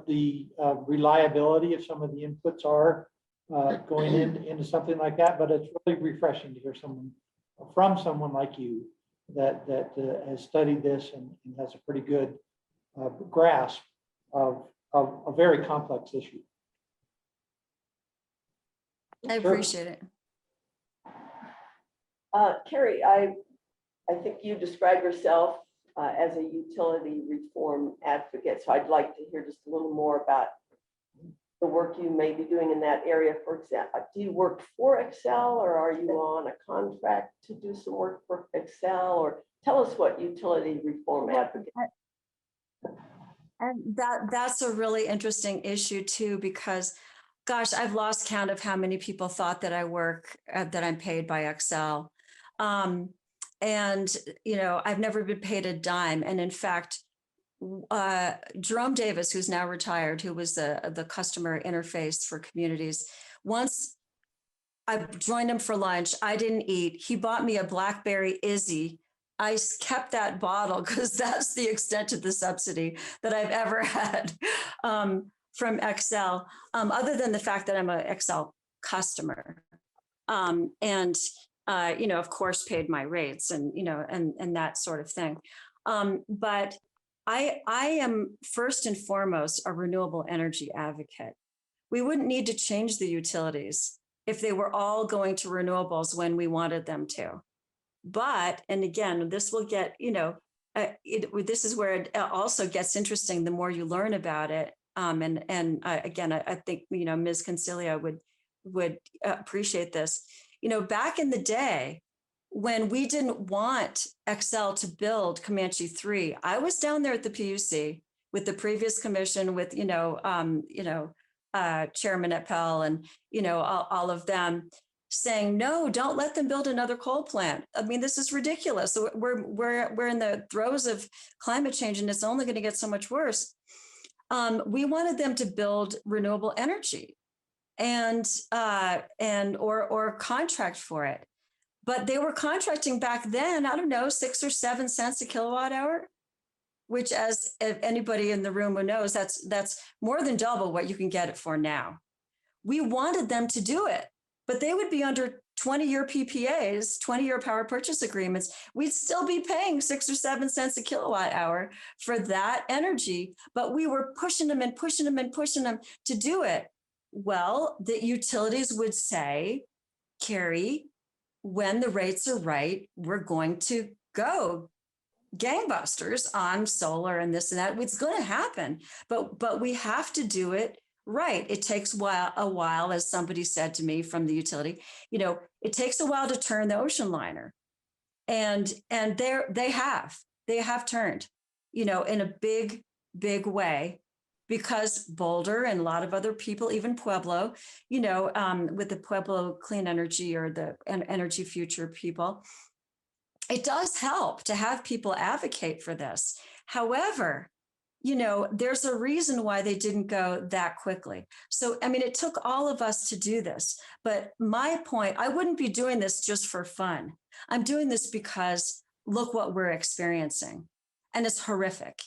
Speaker 1: the reliability of some of the inputs are going into something like that. But it's really refreshing to hear from someone like you that has studied this and has a pretty good grasp of a very complex issue.
Speaker 9: I
Speaker 1: Sure.
Speaker 9: appreciate it.
Speaker 2: Carrie, I think you describe yourself as a utility reform advocate. So I'd like to hear just a little more about the work you may be doing in that area. For example, do you work for Xcel, or are you on a contract to do some work for Xcel? Or tell us what utility reform advocate.
Speaker 9: And that's a really interesting issue too, because gosh, I've lost count of how many people thought that I work, that I'm paid by Xcel. And, I've never been paid a dime. And in fact, Jerome Davis, who's now retired, who was the customer interface for communities, once I joined him for lunch, I didn't eat. He bought me a Blackberry Izzy. I kept that bottle because that's the extent of the subsidy that I've ever had from Xcel, other than the fact that I'm an Xcel customer. And of course, paid my rates and, and that sort of thing. But I am first and foremost a renewable energy advocate. We wouldn't need to change the utilities if they were all going to renewables when we wanted them to. But, and again, this will get, this is where it also gets interesting the more you learn about it. Again, I think, Ms. Concilia would appreciate this. Back in the day, when we didn't want Xcel to build Comanche 3, I was down there at the PUC with the previous commission with, Chairman Appel and, all of them saying, no, don't let them build another coal plant. I mean, this is ridiculous. So we're in the throes of climate change and it's only going to get so much worse. We wanted them to build renewable energy or contract for it. But they were contracting back then, I don't know, 6 or 7 cents a kilowatt hour, which, as if anybody in the room who knows, that's more than double what you can get it for now. We wanted them to do it, but they would be under 20-year PPAs, 20-year power purchase agreements. We'd still be paying 6 or 7 cents a kilowatt hour for that energy, but we were pushing them to do it. Well, the utilities would say, Carrie, when the rates are right, we're going to go gangbusters on solar and this and that. It's going to happen, but we have to do it right. It takes a while, as somebody said to me from the utility, it takes a while to turn the ocean liner. And they have turned, in a big, big way, because Boulder and a lot of other people, even Pueblo, with the Pueblo Clean Energy or the Energy Future people, it does help to have people advocate for this. However, there's a reason why they didn't go that quickly. So, I mean, it took all of us to do this. But my point, I wouldn't be doing this just for fun. I'm doing this because look what we're experiencing. And it's horrific.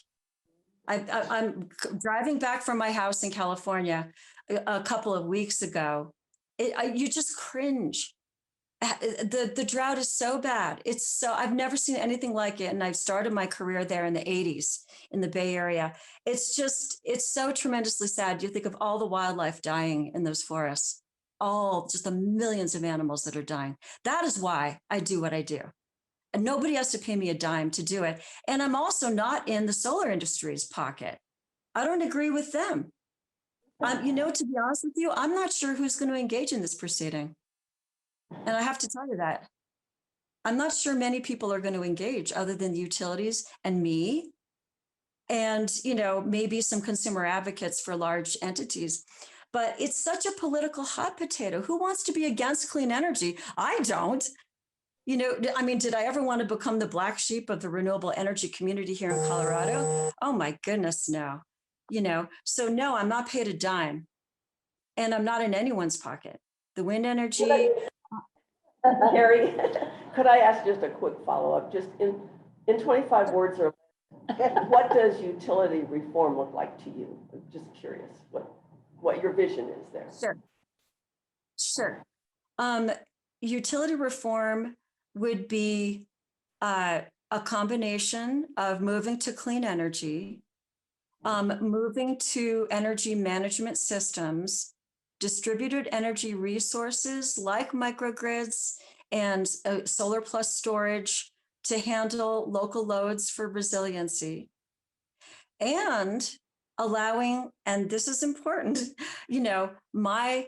Speaker 9: I'm driving back from my house in California a couple of weeks ago. You just cringe. The drought is so bad. I've never seen anything like it. And I've started my career there in the 80s in the Bay Area. It's so tremendously sad. You think of all the wildlife dying in those forests, all just the millions of animals that are dying. That is why I do what I do. And nobody has to pay me a dime to do it. And I'm also not in the solar industry's pocket. I don't agree with them. To be honest with you, I'm not sure who's going to engage in this proceeding. And I have to tell you that. I'm not sure many people are going to engage other than the utilities and me. And, maybe some consumer advocates for large entities. But it's such a political hot potato. Who wants to be against clean energy? I don't. Did I ever want to become the black sheep of the renewable energy community here in Colorado? Oh my goodness, no. So no, I'm not paid a dime. And I'm not in anyone's pocket. The wind energy.
Speaker 2: Harry, could I ask just a quick follow-up? Just in 25 words or less, what does utility reform look like to you? I'm just curious what your vision is there.
Speaker 9: Sure. Utility reform would be a combination of moving to clean energy, moving to energy management systems, distributed energy resources like microgrids and solar plus storage to handle local loads for resiliency, and allowing, and this is important, my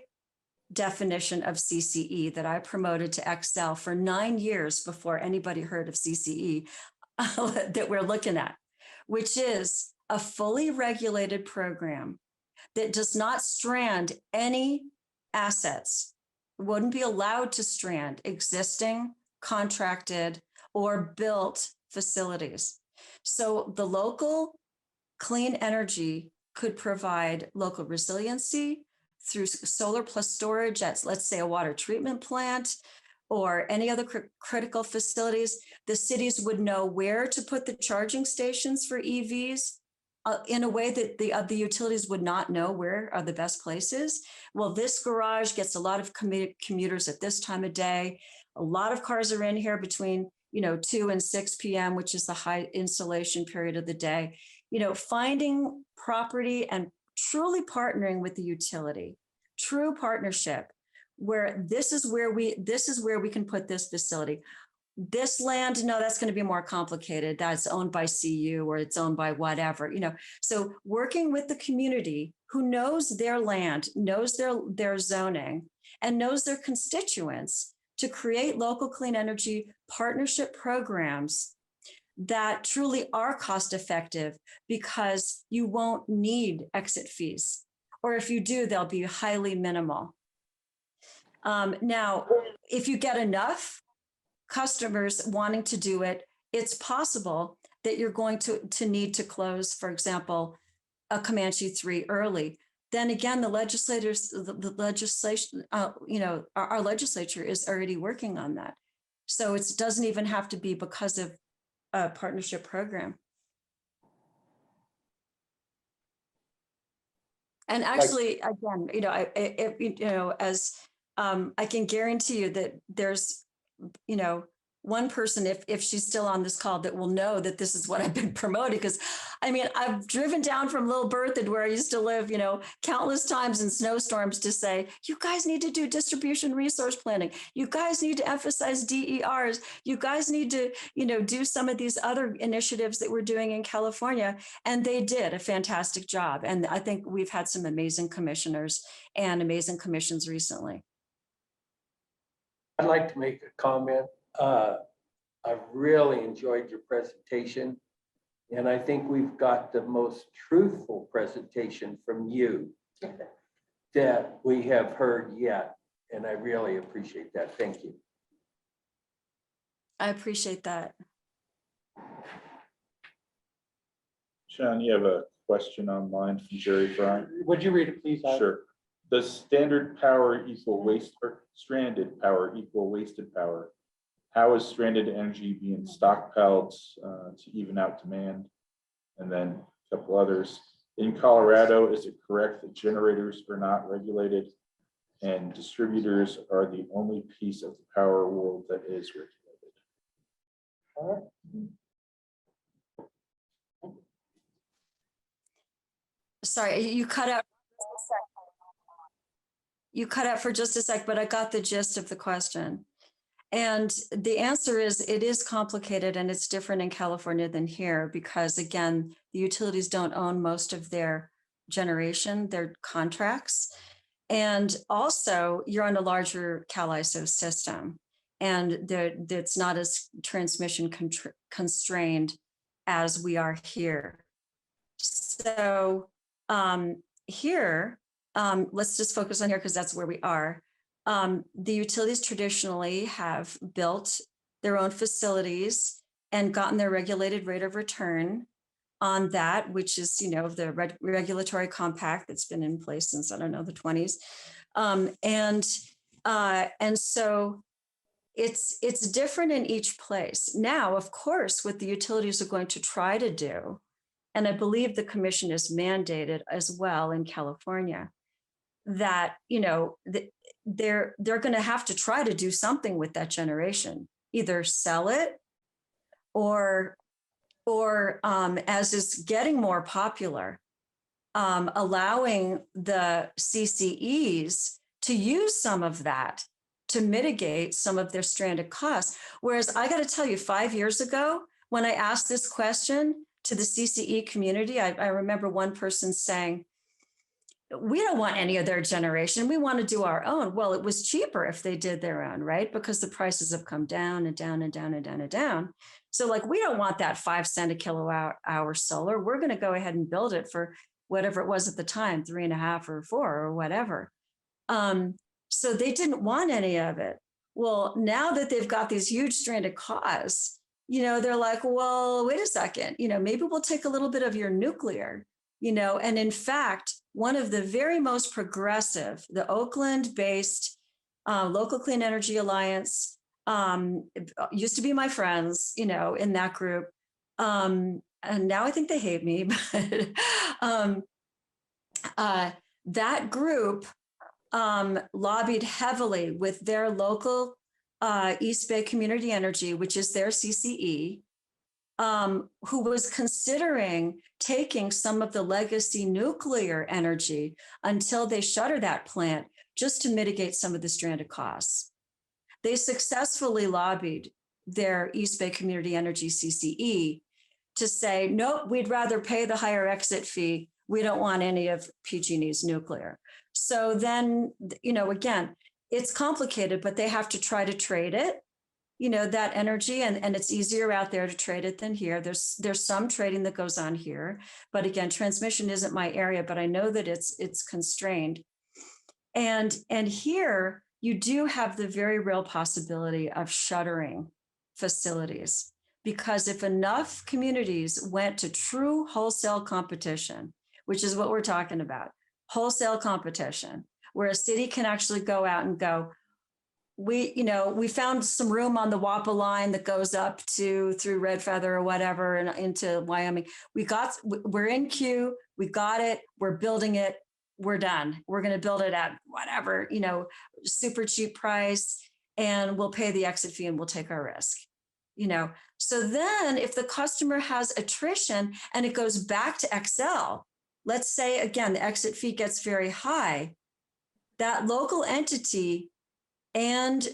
Speaker 9: definition of CCE that I promoted to Excel for 9 years before anybody heard of CCE that we're looking at, which is a fully regulated program that does not strand any assets, wouldn't be allowed to strand existing, contracted, or built facilities. So the local clean energy could provide local resiliency through solar plus storage at, let's say, a water treatment plant or any other critical facilities. The cities would know where to put the charging stations for EVs in a way that the utilities would not know where are the best places. Well, this garage gets a lot of commuters at this time of day. A lot of cars are in here between 2 and 6 p.m., which is the high installation period of the day. Finding property and truly partnering with the utility, true partnership, where this is where we can put this facility. This land, no, that's going to be more complicated. That's owned by CU or it's owned by whatever, So working with the community who knows their land, knows their zoning, and knows their constituents to create local clean energy partnership programs that truly are cost effective, because you won't need exit fees. Or if you do, they'll be highly minimal. Now, if you get enough customers wanting to do it, it's possible that you're going to need to close, for example, a Comanche 3 early. Then again, the legislation, our legislature is already working on that. So it doesn't even have to be because of a partnership program. And actually, again, I can guarantee you that there's, one person, if she's still on this call, that will know that this is what I've been promoting. Because I've driven down from Little Berthoud, where I used to live, countless times in snowstorms to say, you guys need to do distribution resource planning. You guys need to emphasize DERs. You guys need to, do some of these other initiatives that we're doing in California. And they did a fantastic job. And I think we've had some amazing commissioners and amazing commissions recently.
Speaker 5: I'd like to make a comment. I've really enjoyed your presentation, and I think we've got the most truthful presentation from you that we have heard yet, and I really appreciate that. Thank you.
Speaker 9: I appreciate that.
Speaker 6: Sean, you have a question online from Jerry Fry?
Speaker 1: Would you read it, please?
Speaker 6: Sure. Does standard power equal waste, or stranded power equal wasted power? How is stranded energy being stockpiled to even out demand? And then a couple others. In Colorado, is it correct that generators are not regulated? And distributors are the only piece of the power world that is regulated.
Speaker 4: All right.
Speaker 9: Sorry, you cut out. You cut out for just a sec, but I got the gist of the question. And the answer is it is complicated and it's different in California than here because again, the utilities don't own most of their generation, their contracts. And also you're on a larger CAISO system and it's not as transmission constrained as we are here. So here, let's just focus on here because that's where we are. The utilities traditionally have built their own facilities and gotten their regulated rate of return on that, which is, you know, the regulatory compact that's been in place since, I don't know, the 20s. And so it's different in each place. Now, of course, what the utilities are going to try to do, and I believe the commission is mandated as well in California, that, you know, they're going to have to try to do something with that generation, either sell it or as is getting more popular, allowing the CCEs to use some of that to mitigate some of their stranded costs. Whereas I got to tell you, 5 years ago, when I asked this question to the CCE community, I remember one person saying, we don't want any of their generation. We want to do our own. Well, it was cheaper if they did their own, right? Because the prices have come down and down and down and down and down. So like, we don't want that 5 cent a kilowatt hour solar. We're going to go ahead and build it for whatever it was at the time, 3.5 or 4 or whatever. So they didn't want any of it. Well, now that they've got these huge stranded costs, you know, they're like, well, wait a second, you know, maybe we'll take a little bit of your nuclear, you know, and in fact, one of the very most progressive, the Oakland-based Local Clean Energy Alliance, used to be my friends, you know, in that group. And now I think they hate me, but that group lobbied heavily with their local East Bay Community Energy, which is their CCE, who was considering taking some of the legacy nuclear energy until they shutter that plant just to mitigate some of the stranded costs. They successfully lobbied their East Bay Community Energy CCE to say, nope, we'd rather pay the higher exit fee. We don't want any of PG&E's nuclear. So then, you know, again, it's complicated, but they have to try to trade it, you know, that energy, and it's easier out there to trade it than here. There's some trading that goes on here, but again, transmission isn't my area, but I know that it's constrained. And here you do have the very real possibility of shuttering facilities, because if enough communities went to true wholesale competition, which is what we're talking about, wholesale competition, where a city can actually go out and go, we found some room on the WAPA line that goes up through Red Feather or whatever and into Wyoming. We're in queue. We got it. We're building it. We're done. We're going to build it at whatever, you know, super cheap price, and we'll pay the exit fee and we'll take our risk, you know. So then if the customer has attrition and it goes back to XL, let's say, again, the exit fee gets very high, that local entity and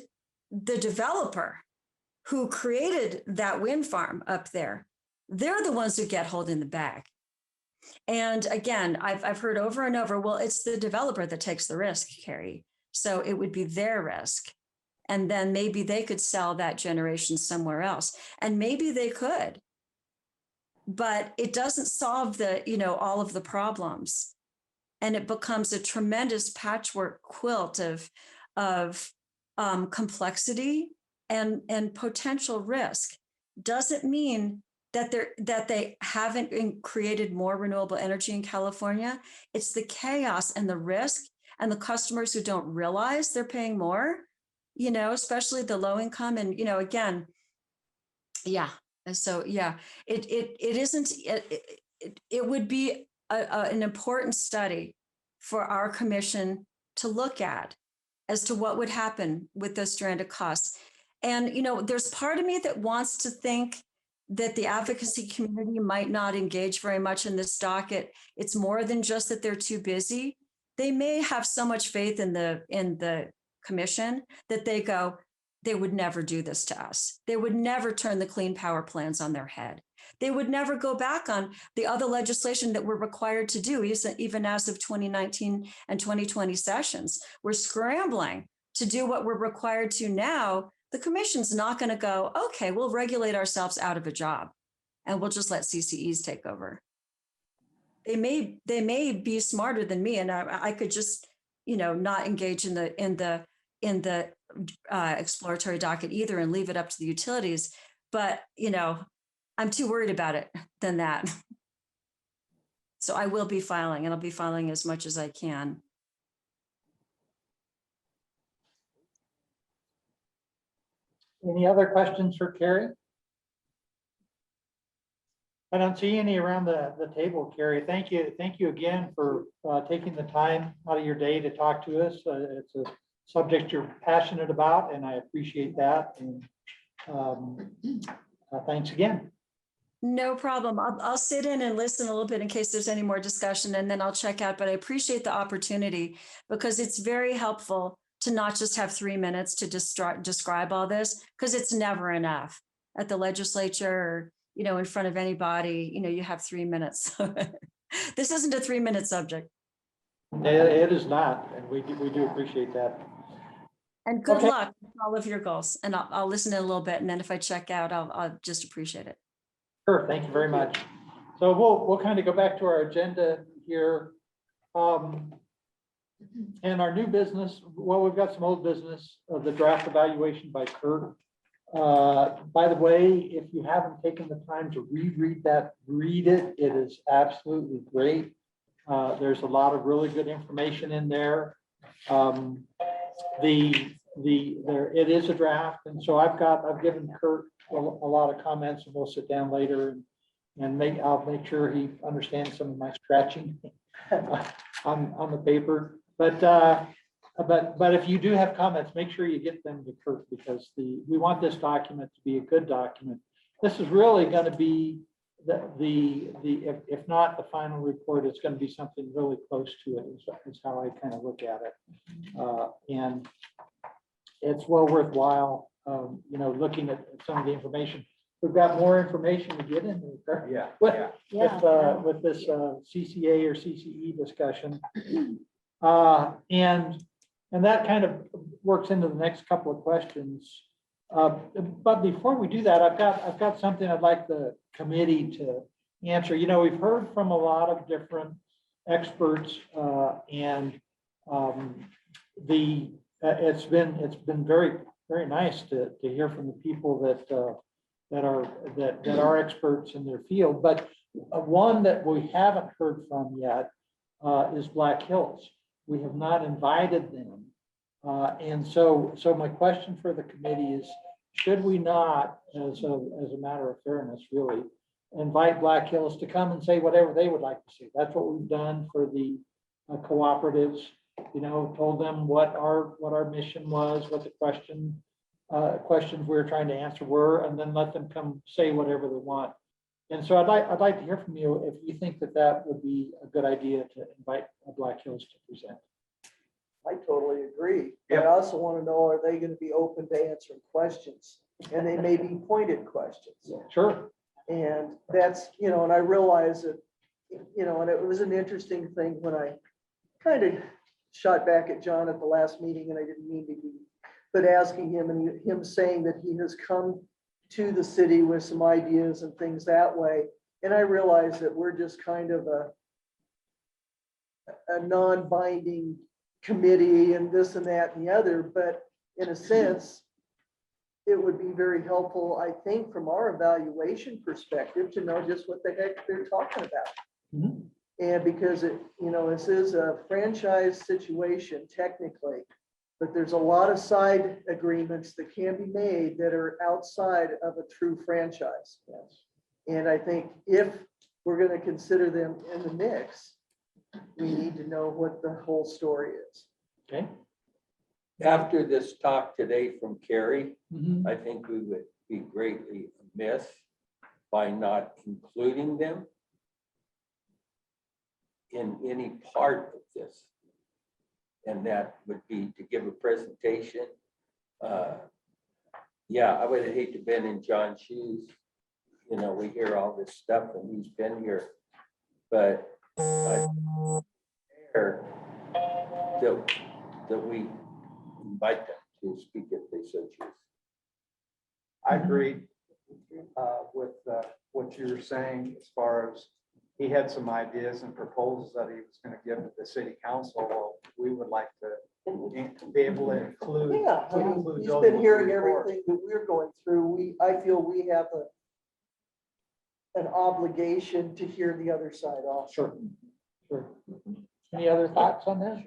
Speaker 9: the developer who created that wind farm up there, they're the ones who get holding the bag. And again, I've heard over and over, well, it's the developer that takes the risk, Carrie. So it would be their risk. And then maybe they could sell that generation somewhere else. And maybe they could. But it doesn't solve the, you know, all of the problems. And it becomes a tremendous patchwork quilt of complexity and potential risk. Doesn't mean that they haven't created more renewable energy in California. It's the chaos and the risk and the customers who don't realize they're paying more, you know, especially the low income. And, you know, again, yeah. And so, yeah, it would be an important study for our commission to look at, as to what would happen with those stranded costs. And, there's part of me that wants to think that the advocacy community might not engage very much in this docket. It's more than just that they're too busy. They may have so much faith in the commission that they would never do this to us. They would never turn the clean power plans on their head. They would never go back on the other legislation that we're required to do, even as of 2019 and 2020 sessions. We're scrambling to do what we're required to now. The commission's not going to go, okay, we'll regulate ourselves out of a job and we'll just let CCEs take over. They may be smarter than me, and I could just, not engage in the exploratory docket either and leave it up to the utilities. But, I'm too worried about it than that. So I will be filing, and I'll be filing as much as I can.
Speaker 1: Any other questions for Carrie? I don't see any around the table, Carrie. Thank you. Thank you again for taking the time out of your day to talk to us. It's a subject you're passionate about, and I appreciate that. And thanks again.
Speaker 9: No problem. I'll sit in and listen a little bit in case there's any more discussion, and then I'll check out. But I appreciate the opportunity because it's very helpful to not just have 3 minutes to describe all this, because it's never enough at the legislature or, in front of anybody. You have 3 minutes. This isn't a 3-minute subject.
Speaker 1: It is not, and we do appreciate that.
Speaker 9: And good
Speaker 1: Okay.
Speaker 9: luck with all of your goals. And I'll listen in a little bit, and then if I check out, I'll just appreciate it.
Speaker 1: Sure, thank you very much. So we'll kind of go back to our agenda here. And our new business, well, we've got some old business of the draft evaluation by Kurt. By the way, if you haven't taken the time to reread that, read it. It is absolutely great. There's a lot of really good information in there. It is a draft, and so I've given Kurt a lot of comments, and we'll sit down later and I'll make sure he understands some of my scratching on the paper. But if you do have comments, make sure you get them to Kurt, because we want this document to be a good document. This is really going to be if not the final report, it's going to be something really close to it. Is how I kind of look at it, and it's well worthwhile. Looking at some of the information. We've got more information to get into.
Speaker 3: Yeah.
Speaker 1: With this CCA or CCE discussion. And that kind of works into the next couple of questions. But before we do that, I've got something I'd like the committee to answer. We've heard from a lot of different experts, and it's been very, very nice to hear from the people that are experts in their field. But one that we haven't heard from yet is Black Hills. We have not invited them. And so my question for the committee is, should we not, as a matter of fairness, really, invite Black Hills to come and say whatever they would like to say? That's what we've done for the cooperatives, told them what our mission was, what the questions we were trying to answer were, and then let them come say whatever they want. And so I'd like to hear from you if you think that would be a good idea to invite Black Hills to present.
Speaker 4: I totally agree. But I also want to know, are they going to be open to answering questions? And they may be pointed questions.
Speaker 1: Sure.
Speaker 4: And that's, and I realize that, and it was an interesting thing when I kind of shot back at John at the last meeting, and I didn't mean to be, but asking him and him saying that he has come to the city with some ideas and things that way. And I realize that we're just kind of a non-binding committee and this and that and the other, but in a sense, it would be very helpful, I think, from our evaluation perspective to know just what the heck they're talking about.
Speaker 1: Mhm.
Speaker 4: And because this is a franchise situation technically, but there's a lot of side agreements that can be made that are outside of a true franchise.
Speaker 1: Yes.
Speaker 4: And I think if we're going to consider them in the mix, we need to know what the whole story is.
Speaker 1: Okay.
Speaker 5: After this talk today from Carrie,
Speaker 1: Mhm.
Speaker 5: I think we would be greatly amiss by not including them in any part of this. And that would be to give a presentation. Yeah, I would hate to been in John's shoes. You know, we hear all this stuff and he's been here, but I care that we invite them to speak if they so choose.
Speaker 3: I agree with what you were saying as far as he had some ideas and proposals that he was going to give to the city council. Well, we would like to be able to include.
Speaker 4: Yeah, I mean,
Speaker 3: include
Speaker 4: he's
Speaker 3: those
Speaker 4: been
Speaker 3: in the
Speaker 4: hearing
Speaker 3: report.
Speaker 4: everything that we're going through. I feel we have an obligation to hear the other side also.
Speaker 1: Sure. Sure. Any other thoughts on this?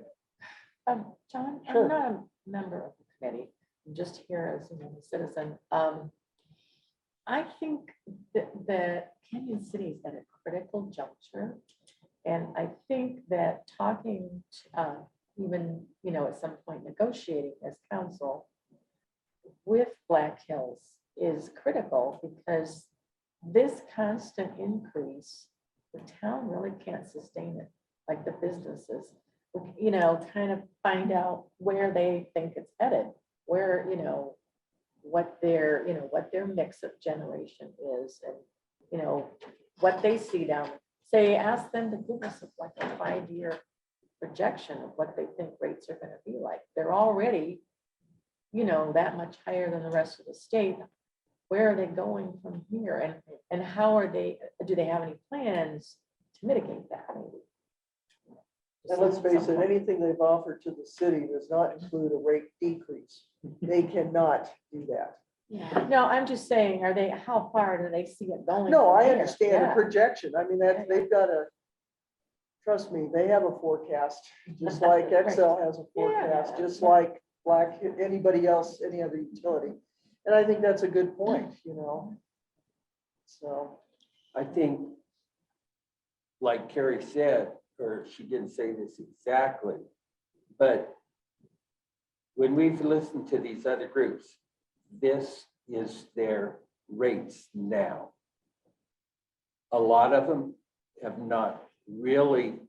Speaker 8: John,
Speaker 1: Sure.
Speaker 8: I'm not a member of the committee, I'm just here as a citizen. I think that Canyon City is at a critical juncture. And I think that talking, even, at some point negotiating as council with Black Hills is critical because this constant increase, the town really can't sustain it, like the businesses, kind of find out where they think it's headed, where, what their mix of generation is and, what they see down. Say, ask them to give us like a 5-year projection of what they think rates are gonna be like. They're already, that much higher than the rest of the state. Where are they going from here? And how are they, do they have any plans to mitigate that?
Speaker 4: And let's face it, anything they've offered to the city does not include a rate decrease. They cannot do that.
Speaker 8: Yeah, no, I'm just saying, how far do they see it going?
Speaker 4: No,
Speaker 8: from
Speaker 4: I
Speaker 8: here?
Speaker 4: understand a
Speaker 8: Yeah.
Speaker 4: projection. I mean, that they've got trust me, they have a forecast, just like Excel has a forecast, just like anybody else, any other utility. And I think that's a good point, So,
Speaker 5: I think, like Carrie said, or she didn't say this exactly, but when we've listened to these other groups, this is their rates now. A lot of them have not really,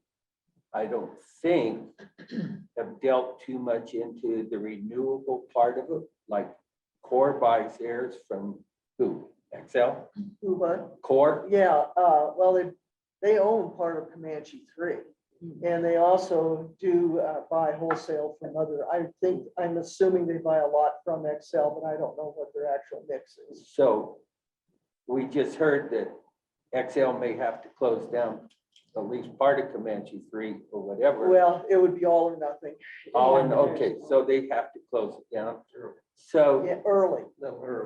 Speaker 5: I don't think, have dealt too much into the renewable part of it, like Core buys theirs from who? Excel?
Speaker 4: who, what?
Speaker 5: Core?
Speaker 4: Yeah, well, they own part of Comanche 3. And they also do buy wholesale from I'm assuming they buy a lot from Excel, but I don't know what their actual mix is.
Speaker 5: So we just heard that XL may have to close down at least part of Comanche 3 or whatever.
Speaker 4: Well, it would be all or nothing.
Speaker 5: All in, okay, so they have to close it down. So
Speaker 4: Yeah, early.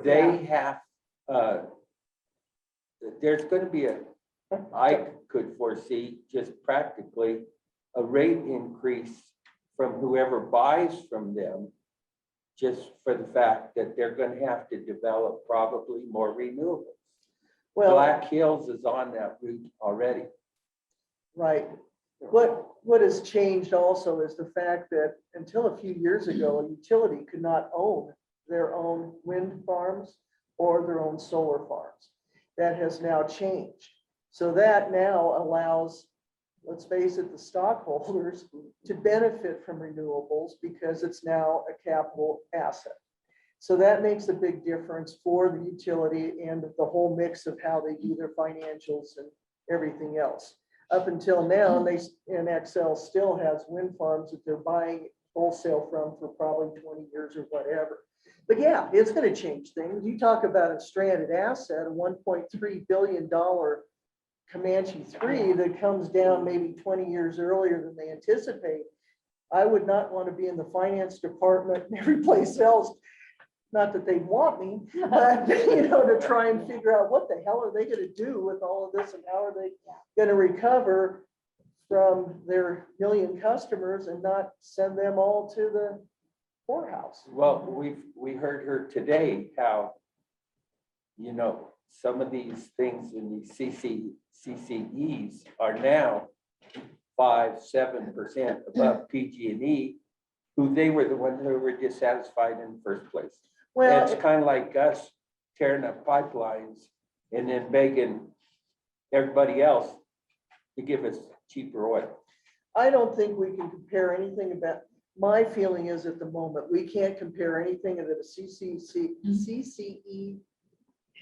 Speaker 5: they have, there's going to be I could foresee just practically a rate increase from whoever buys from them, just for the fact that they're going to have to develop probably more renewables.
Speaker 4: Well,
Speaker 5: Black Hills is on that route already.
Speaker 4: right. What has changed also is the fact that until a few years ago, a utility could not own their own wind farms or their own solar farms. That has now changed. So that now allows, let's face it, the stockholders to benefit from renewables because it's now a capital asset. So that makes a big difference for the utility and the whole mix of how they do their financials and everything else. Up until now, Excel still has wind farms that they're buying wholesale from for probably 20 years or whatever. But yeah, it's going to change things. You talk about a stranded asset, a $1.3 billion Comanche 3 that comes down maybe 20 years earlier than they anticipate. I would not want to be in the finance department and every place else. Not that they'd want me, but to try and figure out what the hell are they going to do with all of this and how are they going to recover from their million customers and not send them all to the poorhouse.
Speaker 5: Well, we heard her today how, some of these things in these CCEs are now 5-7% above PG&E, who they were the ones who were dissatisfied in the first place.
Speaker 4: Well,
Speaker 5: It's kind of like us tearing up pipelines and then begging everybody else to give us cheaper oil.
Speaker 4: I don't think we can compare anything about, my feeling is at the moment, we can't compare anything that a CCE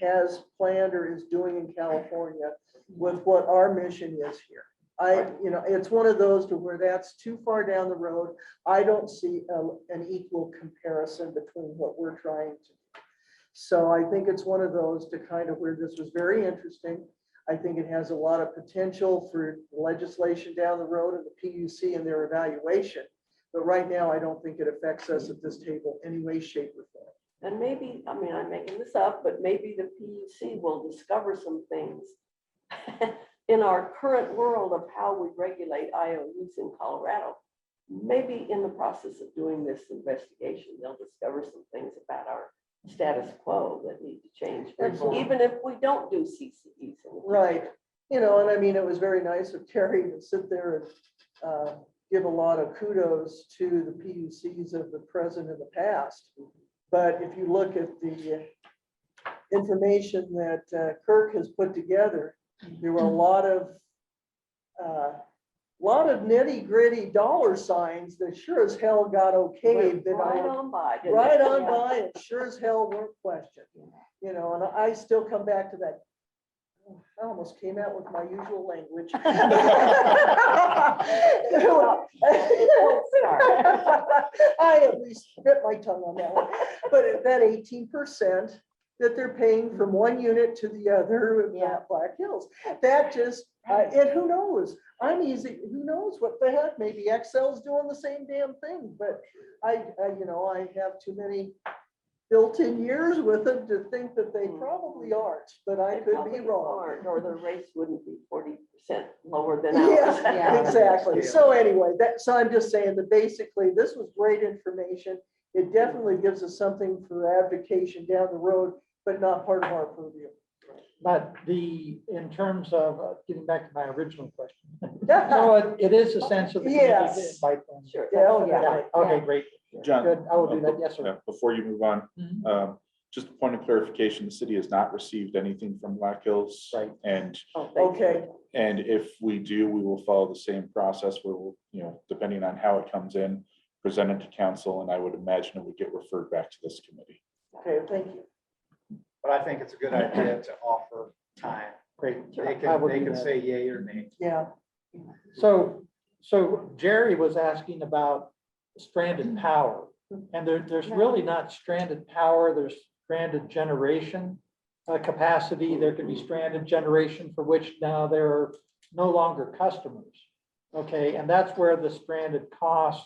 Speaker 4: has planned or is doing in California with what our mission is here. It's one of those to where that's too far down the road. I don't see an equal comparison between what we're trying to do. So I think it's one of those to kind of where this was very interesting. I think it has a lot of potential for legislation down the road and the PUC and their evaluation. But right now, I don't think it affects us at this table any way, shape, or form.
Speaker 2: And maybe, I mean, I'm making this up, but maybe the PUC will discover some things in our current world of how we regulate IOUs in Colorado. Maybe in the process of doing this investigation, they'll discover some things about our status quo that need to change,
Speaker 4: Absolutely.
Speaker 2: even if we don't do CCEs. in the
Speaker 4: Right.
Speaker 2: future.
Speaker 4: And I mean, it was very nice of Terry to sit there and give a lot of kudos to the PUCs of the present and the past. But if you look at the information that Kirk has put together, there were a lot of nitty gritty dollar signs that sure as hell got okayed.
Speaker 2: Went right on by. didn't
Speaker 4: Right
Speaker 2: it?
Speaker 4: on
Speaker 2: Yeah.
Speaker 4: by and sure as hell weren't questioned, and I still come back to that. I almost came out with my usual language. I at least bit my tongue on that one, but that 18% that they're paying from one unit to the other at Black Hills, that just, and who knows? Who knows what the heck, maybe Excel's doing the same damn thing, but I have too many built-in years with them to think that they probably aren't, but I
Speaker 2: They
Speaker 4: could be
Speaker 2: probably
Speaker 4: wrong.
Speaker 2: aren't, or the rates wouldn't be 40% lower than ours.
Speaker 4: Yeah, exactly. So anyway, so I'm just saying that basically this was great information. It definitely gives us something for advocation down the road, but not part of our purview.
Speaker 1: But in terms of, getting back to my original question. So it is a sense of the community to
Speaker 4: Yes.
Speaker 1: invite them.
Speaker 2: Sure.
Speaker 4: Yeah, oh,
Speaker 2: that's-
Speaker 4: yeah.
Speaker 1: Okay, great.
Speaker 6: John.
Speaker 1: Good, I will do that, yes, sir.
Speaker 6: Yeah, before you move on,
Speaker 1: Mhm.
Speaker 6: just a point of clarification, the city has not received anything from Black Hills.
Speaker 1: Right.
Speaker 6: And,
Speaker 2: Oh, thank you.
Speaker 4: Okay,
Speaker 6: if we do, we will follow the same process where we'll, depending on how it comes in, present it to council, and I would imagine it would get referred back to this committee.
Speaker 4: okay, thank you.
Speaker 3: But I think it's a good idea to offer time.
Speaker 1: Great.
Speaker 3: They
Speaker 1: I
Speaker 3: can,
Speaker 1: will
Speaker 3: they
Speaker 1: do
Speaker 3: can
Speaker 1: that.
Speaker 3: say yay or nay.
Speaker 4: Yeah,
Speaker 1: So Jerry was asking about stranded power. And there's really not stranded power, there's stranded generation capacity. There could be stranded generation for which now there are no longer customers. Okay, and that's where the stranded cost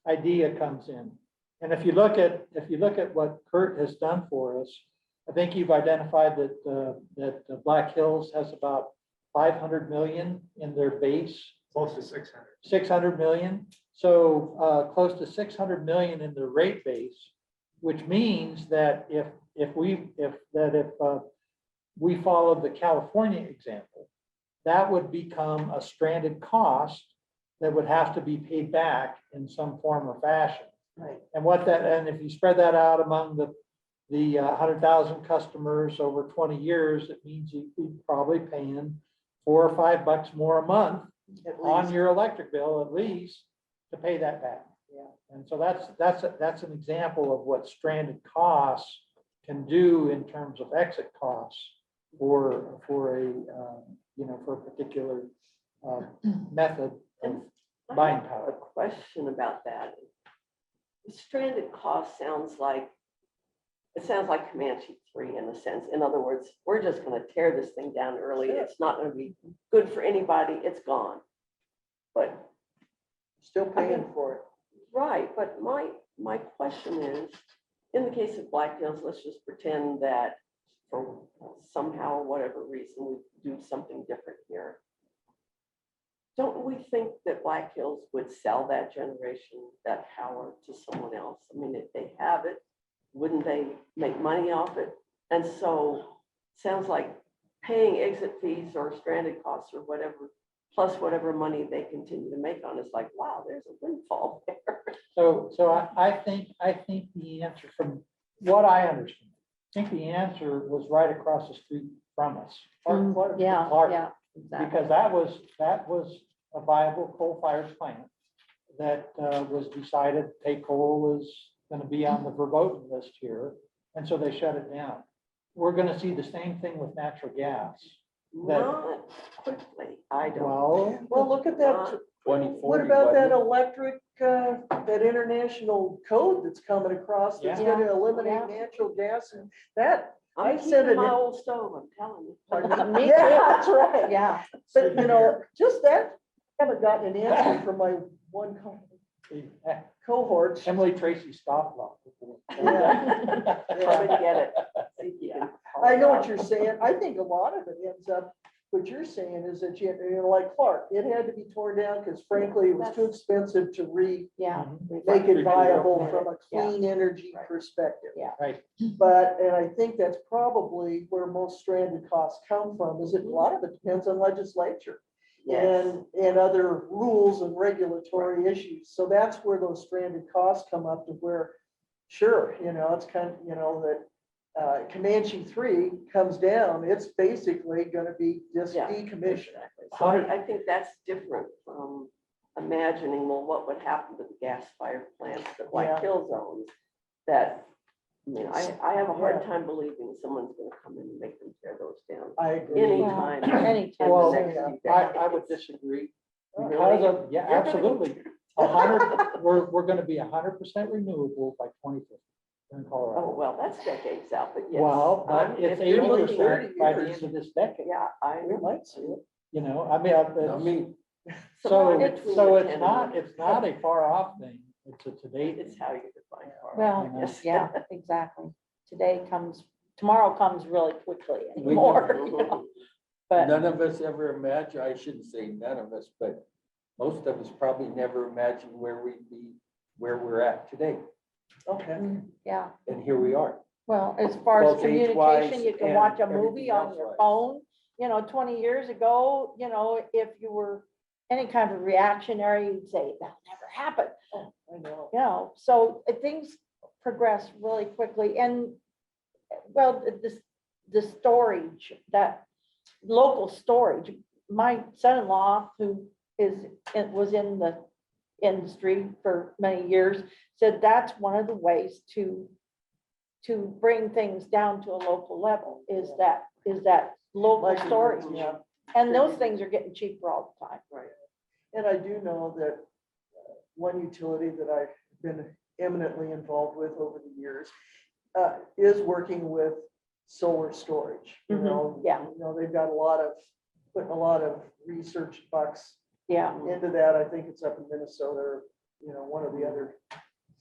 Speaker 1: idea comes in. And if you look at what Kurt has done for us, I think you've identified that Black Hills has about 500 million in their base.
Speaker 3: Close to 600.
Speaker 1: 600 million, so close to 600 million in the rate base, which means that if we followed the California example, that would become a stranded cost that would have to be paid back in some form or fashion.
Speaker 4: right.
Speaker 1: And if you spread that out among the 100,000 customers over 20 years, it means you'd be probably paying $4 or $5 more a month
Speaker 4: At
Speaker 1: on
Speaker 4: least.
Speaker 1: your electric bill at least to pay that back.
Speaker 4: Yeah.
Speaker 1: And so that's an example of what stranded costs can do in terms of exit costs for a particular method of
Speaker 2: I
Speaker 1: buying
Speaker 2: have a
Speaker 1: power.
Speaker 2: question about that. Stranded cost sounds like Comanche 3 in a sense. In other words, we're just going to tear this thing down early.
Speaker 4: Sure.
Speaker 2: It's not going to be good for anybody. It's gone. But
Speaker 4: Still paying for it.
Speaker 2: right, but my question is, in the case of Black Hills, let's just pretend that for somehow, whatever reason, we do something different here. Don't we think that Black Hills would sell that generation, that power to someone else? I mean, if they have it, wouldn't they make money off it? And so sounds like paying exit fees or stranded costs or whatever plus whatever money they continue to make on, it's like, wow, there's a windfall there.
Speaker 1: So I think the answer from what I understand, I think the answer was right across the street from us.
Speaker 7: Yeah,
Speaker 1: Clark.
Speaker 7: yeah, exactly.
Speaker 1: Because that was a viable coal-fired plant that was decided, Tay Coal was gonna be on the verboten list here, and so they shut it down. We're gonna see the same thing with natural gas. That-
Speaker 2: Not quickly, I don't.
Speaker 4: Well, look at that.
Speaker 2: Not-
Speaker 5: 2040.
Speaker 4: What about that
Speaker 5: wasn't
Speaker 4: electric, that international code that's coming across that's
Speaker 7: Yeah.
Speaker 4: gonna eliminate natural gas and that? I
Speaker 2: I'm
Speaker 4: said
Speaker 2: keeping
Speaker 4: it
Speaker 2: my
Speaker 4: in-
Speaker 2: old stove, I'm telling you.
Speaker 4: Pardon
Speaker 7: Me
Speaker 4: Yeah,
Speaker 7: too.
Speaker 4: that's right.
Speaker 7: Yeah,
Speaker 4: But you know, just that, I haven't gotten an answer from my one cohort.
Speaker 1: Emily Tracy scofflaw.
Speaker 4: Yeah.
Speaker 2: Come and get it. See if you can haul
Speaker 4: I
Speaker 2: it
Speaker 4: know what
Speaker 2: out.
Speaker 4: you're saying. I think a lot of it ends up, what you're saying is that you know, like Clark, it had to be torn down because frankly, it was too expensive to
Speaker 7: yeah,
Speaker 4: make it viable from a
Speaker 7: Yeah.
Speaker 4: clean energy
Speaker 2: Right.
Speaker 4: perspective.
Speaker 7: Yeah.
Speaker 1: Right.
Speaker 4: But, and I think that's probably where most stranded costs come from, is that a lot of it depends on legislature
Speaker 2: Yes.
Speaker 4: and other rules and regulatory issues. So that's where those stranded costs come up to where, sure, you know, it's kind of, you know, that Comanche 3 comes down, it's basically gonna be just
Speaker 2: Yeah.
Speaker 4: decommissioned.
Speaker 2: So I think that's different from imagining, well, what would happen to the gas-fired plants that
Speaker 4: Yeah.
Speaker 2: White Hills owns? That, I mean, I have a hard
Speaker 4: Yeah.
Speaker 2: time believing someone's gonna come in and make them tear those down
Speaker 4: I agree.
Speaker 2: anytime.
Speaker 7: anytime.
Speaker 1: Well,
Speaker 2: in the next few
Speaker 1: I would
Speaker 2: decades.
Speaker 1: disagree.
Speaker 2: Really?
Speaker 1: Because of, yeah,
Speaker 2: You're gonna-
Speaker 1: absolutely. We're gonna be 100% renewable by 2050 in
Speaker 2: Oh,
Speaker 1: Colorado.
Speaker 2: well, that's decades out, but yes.
Speaker 1: Well, but it's
Speaker 2: if you're looking
Speaker 1: 80%
Speaker 2: at-
Speaker 1: by the end of this decade,
Speaker 2: Yeah, I.
Speaker 4: We might see it.
Speaker 1: you know, I mean,
Speaker 5: I mean,
Speaker 1: so,
Speaker 2: Somewhere between
Speaker 1: so
Speaker 2: the
Speaker 1: it's
Speaker 2: 10
Speaker 1: not,
Speaker 2: and-
Speaker 1: it's not a far off thing. It's a today.
Speaker 2: It's how you define far.
Speaker 7: Well,
Speaker 2: Yes.
Speaker 7: yeah, exactly. Tomorrow comes really quickly
Speaker 5: We-
Speaker 7: anymore, you know, but
Speaker 5: none of us ever imagined, I shouldn't say none of us, but most of us probably never imagined where we'd be, where we're at today.
Speaker 4: Okay.
Speaker 7: yeah.
Speaker 5: And here we are.
Speaker 7: Well, as far as
Speaker 5: Both age-wise
Speaker 7: communication, you can
Speaker 5: and
Speaker 7: watch a
Speaker 5: everything
Speaker 7: movie on your
Speaker 5: else-wise.
Speaker 7: phone. You know, 20 years ago, you know, if you were any kind of reactionary, you'd say, that'll never happen.
Speaker 4: I know.
Speaker 7: You know, so things progress really quickly and, well, the storage, that local storage, my son-in-law, who was in the industry for many years, said that's one of the ways to bring things down to a local level, is that local
Speaker 4: Like,
Speaker 7: storage.
Speaker 4: yeah.
Speaker 7: And those things are getting cheaper all the time.
Speaker 4: Right. And I do know that one utility that I've been eminently involved with over the years is working with solar storage. You
Speaker 7: Mhm,
Speaker 4: know,
Speaker 7: yeah.
Speaker 4: You know, they've got putting a lot of research bucks
Speaker 7: Yeah,
Speaker 4: into that. I think it's up in Minnesota, or, you know, one of the other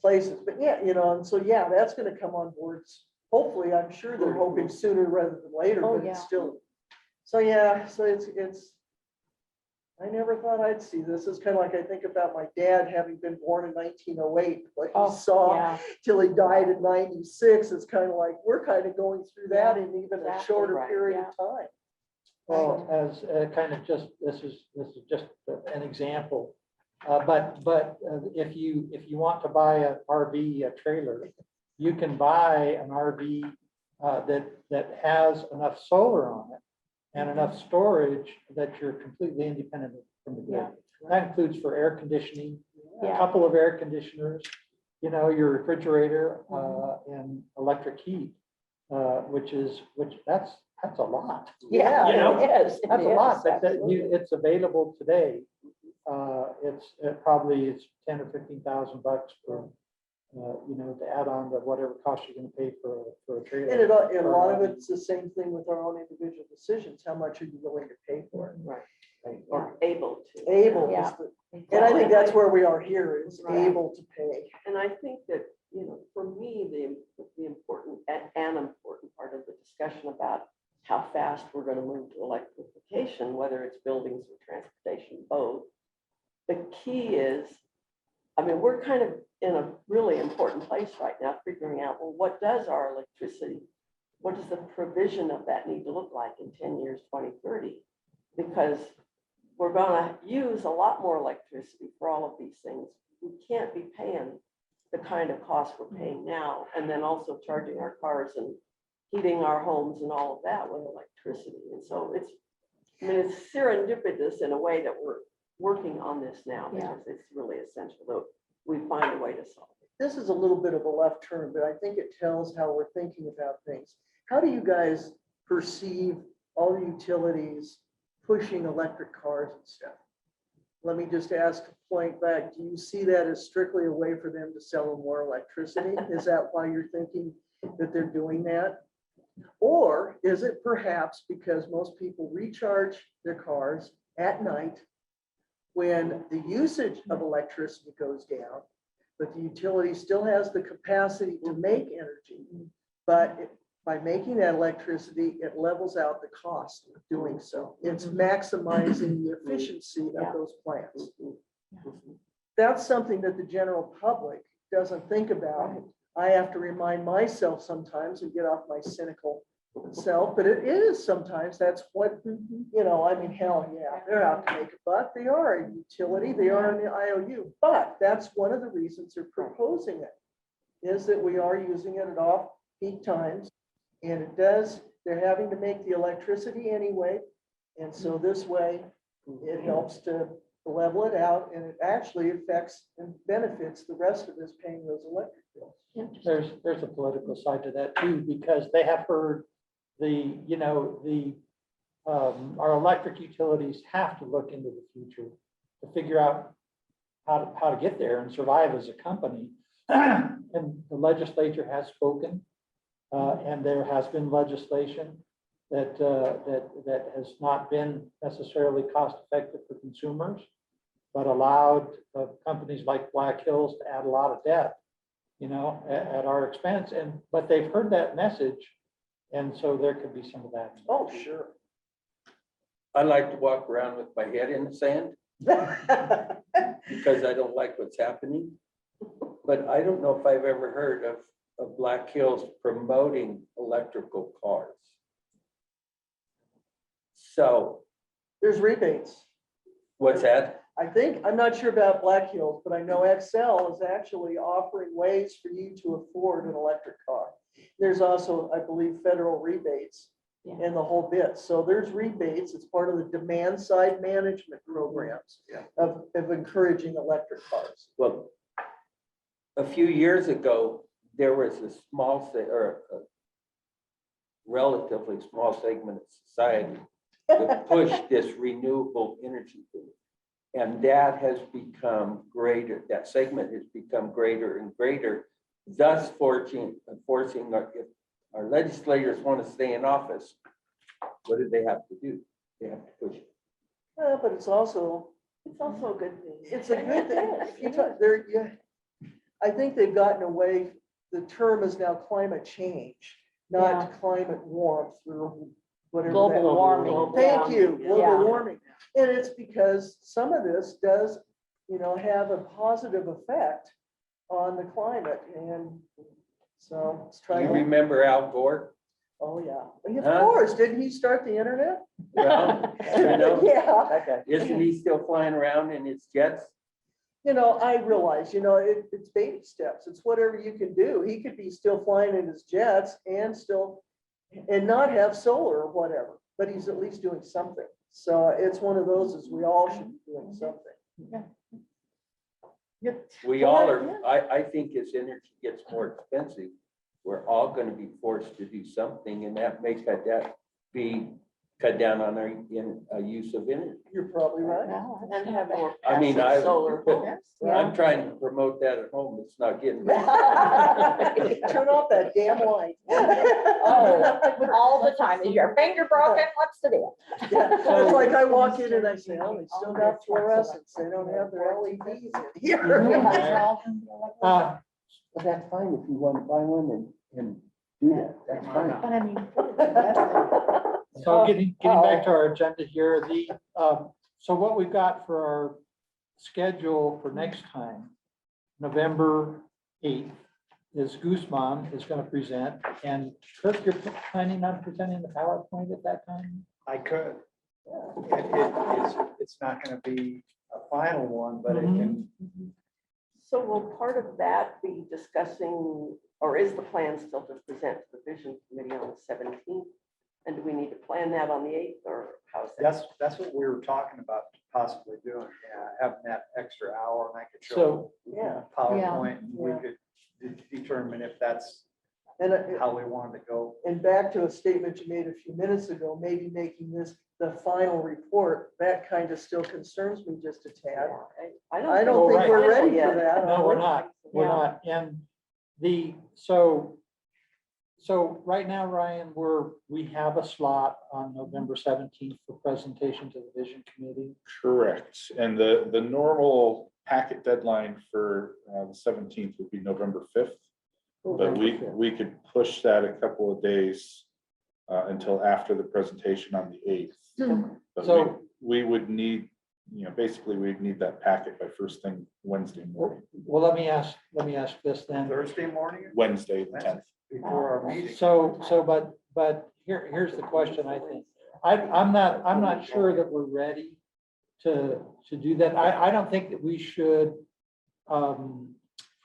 Speaker 4: places. But yeah, you know, and so, yeah, that's gonna come on boards. Hopefully, I'm sure they're hoping sooner rather than later,
Speaker 7: Oh,
Speaker 4: but it's
Speaker 7: yeah.
Speaker 4: still. So, yeah, so it's, I never thought I'd see this. It's kind of like I think about my dad having been born in 1908, what
Speaker 7: oh,
Speaker 4: he saw
Speaker 7: yeah,
Speaker 4: till he died at 96. It's kind of like, we're kind of going through that in even a
Speaker 7: exactly
Speaker 4: shorter
Speaker 2: right,
Speaker 4: period
Speaker 7: yeah.
Speaker 4: of time.
Speaker 1: Well, as kind of just, this is just an example. But if you want to buy an RV, a trailer, you can buy an RV that has enough solar on it and enough storage that you're completely independent from the grid. That includes for air conditioning, a
Speaker 7: Yeah.
Speaker 1: couple of air conditioners, you know, your refrigerator, and electric heat, that's a lot.
Speaker 7: Yeah,
Speaker 1: You know,
Speaker 7: it is.
Speaker 1: That's a
Speaker 7: it
Speaker 1: lot,
Speaker 7: is,
Speaker 1: but
Speaker 7: absolutely.
Speaker 1: it's available today. It's 10 or 15,000 bucks for, you know, to add on to whatever cost you're gonna pay for a trailer.
Speaker 4: And a lot of it's the same thing with our own individual decisions. How much are you willing to pay for it?
Speaker 2: Right. Or able to.
Speaker 4: Able,
Speaker 7: Yeah.
Speaker 4: is and I think that's where we are here, is
Speaker 2: Right.
Speaker 4: able to pay.
Speaker 2: And I think that, you know, for me, the important and important part of the discussion about how fast we're going to move to electrification, whether it's buildings or transportation, both. The key is, I mean, we're kind of in a really important place right now, figuring out, well, what does our electricity, what does the provision of that need to look like in 10 years, 2030? Because we're gonna use a lot more electricity for all of these things. We can't be paying the kind of cost we're paying now, and then also charging our cars and heating our homes and all of that with electricity. And so it's, I mean, it's serendipitous in a way that we're working on this now,
Speaker 8: Yeah.
Speaker 2: because it's really essential that we find a way to solve it.
Speaker 4: This is a little bit of a left turn, but I think it tells how we're thinking about things. How do you guys perceive all the utilities pushing electric cars and stuff? Let me just ask a point back. Do you see that as strictly a way for them to sell more electricity? Is that why you're thinking that they're doing that? Or is it perhaps because most people recharge their cars at night when the usage of electricity goes down, but the utility still has the capacity to make energy? But by making that electricity, it levels out the cost of doing so. It's maximizing the efficiency of those plants. That's something that the general public doesn't think about. I have to remind myself sometimes and get off my cynical self, but it is sometimes, that's what, I mean, hell yeah, they're out to make a buck. They are a utility, they are an IOU, but that's one of the reasons they're proposing it, is that we are using it at off peak times. And it does, they're having to make the electricity anyway. And so this way, it helps to level it out, and it actually affects and benefits the rest of us paying those electric bills.
Speaker 1: There's a political side to that too, because they have heard our electric utilities have to look into the future to figure out how to get there and survive as a company. And the legislature has spoken, and there has been legislation that has not been necessarily cost effective for consumers, but allowed companies like Black Hills to add a lot of debt, at our expense. But they've heard that message, and so there could be some of that.
Speaker 4: Oh, sure.
Speaker 5: I like to walk around with my head in the sand because I don't like what's happening. But I don't know if I've ever heard of Black Hills promoting electrical cars. So
Speaker 4: There's rebates.
Speaker 5: what's that?
Speaker 4: I think, I'm not sure about Black Hills, but I know Excel is actually offering ways for you to afford an electric car. There's also, I believe, federal rebates and the whole bit. So there's rebates. It's part of the demand side management programs of encouraging electric cars.
Speaker 5: Well, a few years ago, there was a relatively small segment of society that pushed this renewable energy thing. And that has become greater, that segment has become greater and greater, thus forcing if our legislators want to stay in office, what do they have to do? They have to push it.
Speaker 4: But it's also
Speaker 2: a good thing.
Speaker 4: It's a good thing. If you talk, I think they've gotten away, the term is now climate change, not climate warmth or whatever.
Speaker 7: Global warming.
Speaker 4: Thank you,
Speaker 2: Yeah.
Speaker 4: global warming. And it's because some of this does, have a positive effect on the climate. And so let's
Speaker 5: Do
Speaker 4: try.
Speaker 5: you remember Al Gore?
Speaker 4: Oh, yeah. Of
Speaker 5: Huh?
Speaker 4: course. Didn't he start the internet?
Speaker 5: Well,
Speaker 4: Yeah.
Speaker 5: isn't he still flying around in his jets?
Speaker 4: I realize, it's baby steps. It's whatever you can do. He could be still flying in his jets and not have solar or whatever, but he's at least doing something. So it's one of those, as we all should be doing something.
Speaker 5: We all are, I think as energy gets more expensive, we're all going to be forced to do something, and that may cut down on our use of energy.
Speaker 4: You're probably right.
Speaker 2: And have more
Speaker 5: I mean,
Speaker 2: passive solar.
Speaker 5: I'm trying to promote that at home. It's not getting.
Speaker 4: Turn off that damn light.
Speaker 7: Oh, all the time. Is your finger broken? What's the deal?
Speaker 4: Yeah, it's like I walk in and I say, oh, they still got fluorescents. They don't have their LEDs in here.
Speaker 5: Well, that's fine if you want to buy one and do that. That's fine.
Speaker 8: But I mean.
Speaker 1: So getting back to our agenda here, so what we've got for our schedule for next time, November 8th, is Guzman is going to present, and Kirk, you're planning on presenting the PowerPoint at that time?
Speaker 3: I could. It's not gonna be a final one, but it can,
Speaker 2: So will part of that be discussing, or is the plan still to present to the vision committee on the 17th? And do we need to plan that on the 8th, or how's that?
Speaker 3: that's what we were talking about possibly doing, yeah, having that extra hour and I could show
Speaker 1: So,
Speaker 2: Yeah.
Speaker 3: PowerPoint, and we
Speaker 8: Yeah.
Speaker 3: could determine if that's
Speaker 4: And,
Speaker 3: how we wanted to go.
Speaker 4: and back to a statement you made a few minutes ago, maybe making this the final report, that kind of still concerns me just a tad.
Speaker 2: I
Speaker 4: I don't
Speaker 1: think
Speaker 4: think we're
Speaker 2: final
Speaker 4: ready for
Speaker 2: yet.
Speaker 4: that.
Speaker 1: no, we're not, we're
Speaker 8: Yeah.
Speaker 1: not. And so right now, Ryan, we have a slot on November 17th for presentation to the vision committee.
Speaker 6: Correct. And the normal packet deadline for the 17th would be November 5th. But we could push that a couple of days until after the presentation on the 8th. But
Speaker 1: So-
Speaker 6: we would need, basically we'd need that packet by first thing Wednesday morning,
Speaker 1: Well, let me ask this then.
Speaker 3: Thursday morning
Speaker 6: Wednesday the 10th.
Speaker 3: before our meeting.
Speaker 1: But here's the question, I think. I'm not sure that we're ready to do that. I don't think that we should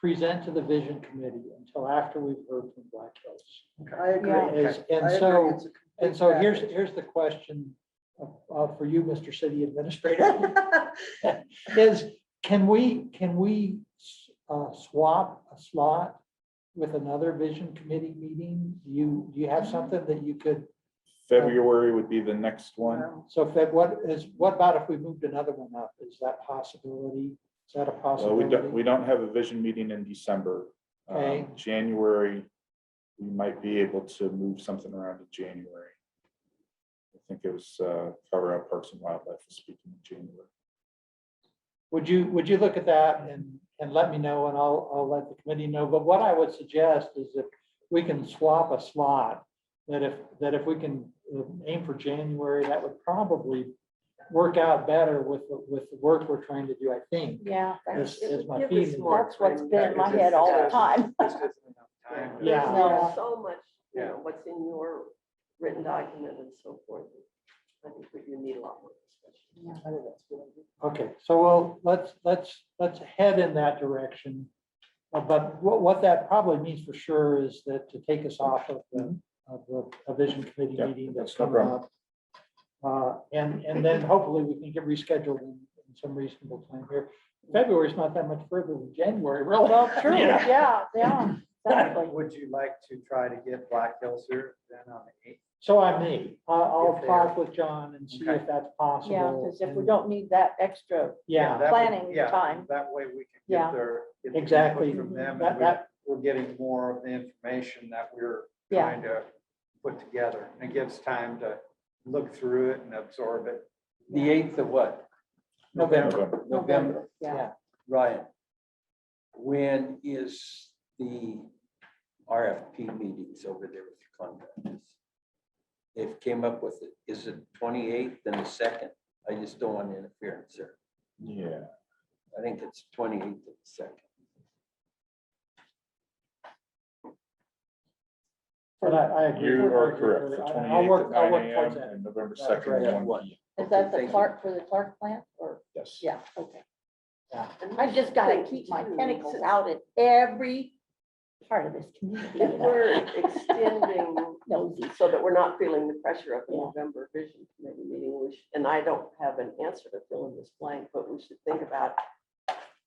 Speaker 1: present to the vision committee until after we've heard from Black Hills.
Speaker 4: I agree.
Speaker 8: Yeah.
Speaker 1: Is-
Speaker 4: I
Speaker 1: And
Speaker 4: agree.
Speaker 1: so,
Speaker 4: It's a complete
Speaker 1: and so
Speaker 4: package.
Speaker 1: here's the question for you, Mr. City Administrator. Is, can we swap a slot with another vision committee meeting? Do you have something that you could,
Speaker 6: February would be the next one.
Speaker 1: so Fed, what about if we moved another one up? Is that possibility? Is that a
Speaker 6: Well,
Speaker 1: possibility?
Speaker 6: we don't have a vision meeting in December.
Speaker 1: Okay.
Speaker 6: January, we might be able to move something around in January. I think it was Colorado Parks and Wildlife was speaking in January.
Speaker 1: Would you look at that and let me know, and I'll let the committee know. But what I would suggest is if we can swap a slot, that if we can aim for January, that would probably work out better with the work we're trying to do, I think.
Speaker 7: Yeah,
Speaker 1: Is my
Speaker 2: Give us
Speaker 1: feeling.
Speaker 2: more
Speaker 7: that's what's
Speaker 2: time.
Speaker 7: been in my
Speaker 3: Yeah,
Speaker 7: head all the
Speaker 3: it's-
Speaker 7: time.
Speaker 3: Just isn't enough time.
Speaker 1: Yeah.
Speaker 2: There's so much,
Speaker 3: Yeah.
Speaker 2: what's in your written document and so forth. I think we do need a lot more discussion.
Speaker 4: I think that's good.
Speaker 1: Okay, so let's head in that direction. But what that probably means for sure is that to take us off of a vision committee
Speaker 6: Yeah,
Speaker 1: meeting that's
Speaker 6: that's no
Speaker 1: coming up. And then hopefully we can get rescheduled in some reasonable time here. February is not that much further than January, really.
Speaker 7: Well, true,
Speaker 1: Yeah.
Speaker 7: yeah, exactly.
Speaker 3: Would you like to try to get Black Hills here then on the 8th?
Speaker 1: So I may, I'll
Speaker 3: If they
Speaker 1: talk
Speaker 3: are-
Speaker 1: with John and see
Speaker 3: Okay.
Speaker 1: if that's possible.
Speaker 7: Yeah, because if we
Speaker 1: and-
Speaker 7: don't need that extra,
Speaker 1: Yeah,
Speaker 3: that would-
Speaker 7: planning
Speaker 3: yeah,
Speaker 7: time.
Speaker 3: That way we can
Speaker 7: Yeah.
Speaker 3: get their. get the
Speaker 1: Exactly.
Speaker 3: input From them,
Speaker 1: That-
Speaker 3: and
Speaker 1: that-
Speaker 3: we're getting more of the information that we're
Speaker 7: Yeah.
Speaker 3: trying to put together. And it gives time to look through it and absorb it.
Speaker 5: The 8th of what?
Speaker 1: November.
Speaker 5: November.
Speaker 7: Yeah.
Speaker 5: Ryan, when is the RFP meetings over there with the contractors? They've came up with it. Is it 28th and the 2nd? I just don't want interference there.
Speaker 6: Yeah.
Speaker 5: I think it's 28th and the 2nd.
Speaker 1: But I agree.
Speaker 6: You are correct. The
Speaker 1: I'll
Speaker 6: 28th
Speaker 1: work,
Speaker 6: at
Speaker 1: I'll
Speaker 6: 9
Speaker 1: work towards
Speaker 6: a.m.
Speaker 1: that.
Speaker 6: and November
Speaker 1: That's
Speaker 6: 2nd
Speaker 1: right.
Speaker 6: at 1 p.m.
Speaker 7: Is that
Speaker 5: Okay,
Speaker 7: the
Speaker 5: thank you.
Speaker 7: Clark, for the Clark plant, or,
Speaker 6: Yes.
Speaker 7: yeah, okay.
Speaker 2: And
Speaker 7: I just gotta
Speaker 2: think,
Speaker 7: keep my
Speaker 2: too,
Speaker 7: tentacles
Speaker 2: since
Speaker 7: out in every part of this community.
Speaker 2: If we're extending
Speaker 7: Nosy.
Speaker 2: so that we're not feeling the pressure of the
Speaker 7: Yeah.
Speaker 2: November vision committee meeting, and I don't have an answer to fill in this blank, but we should think about,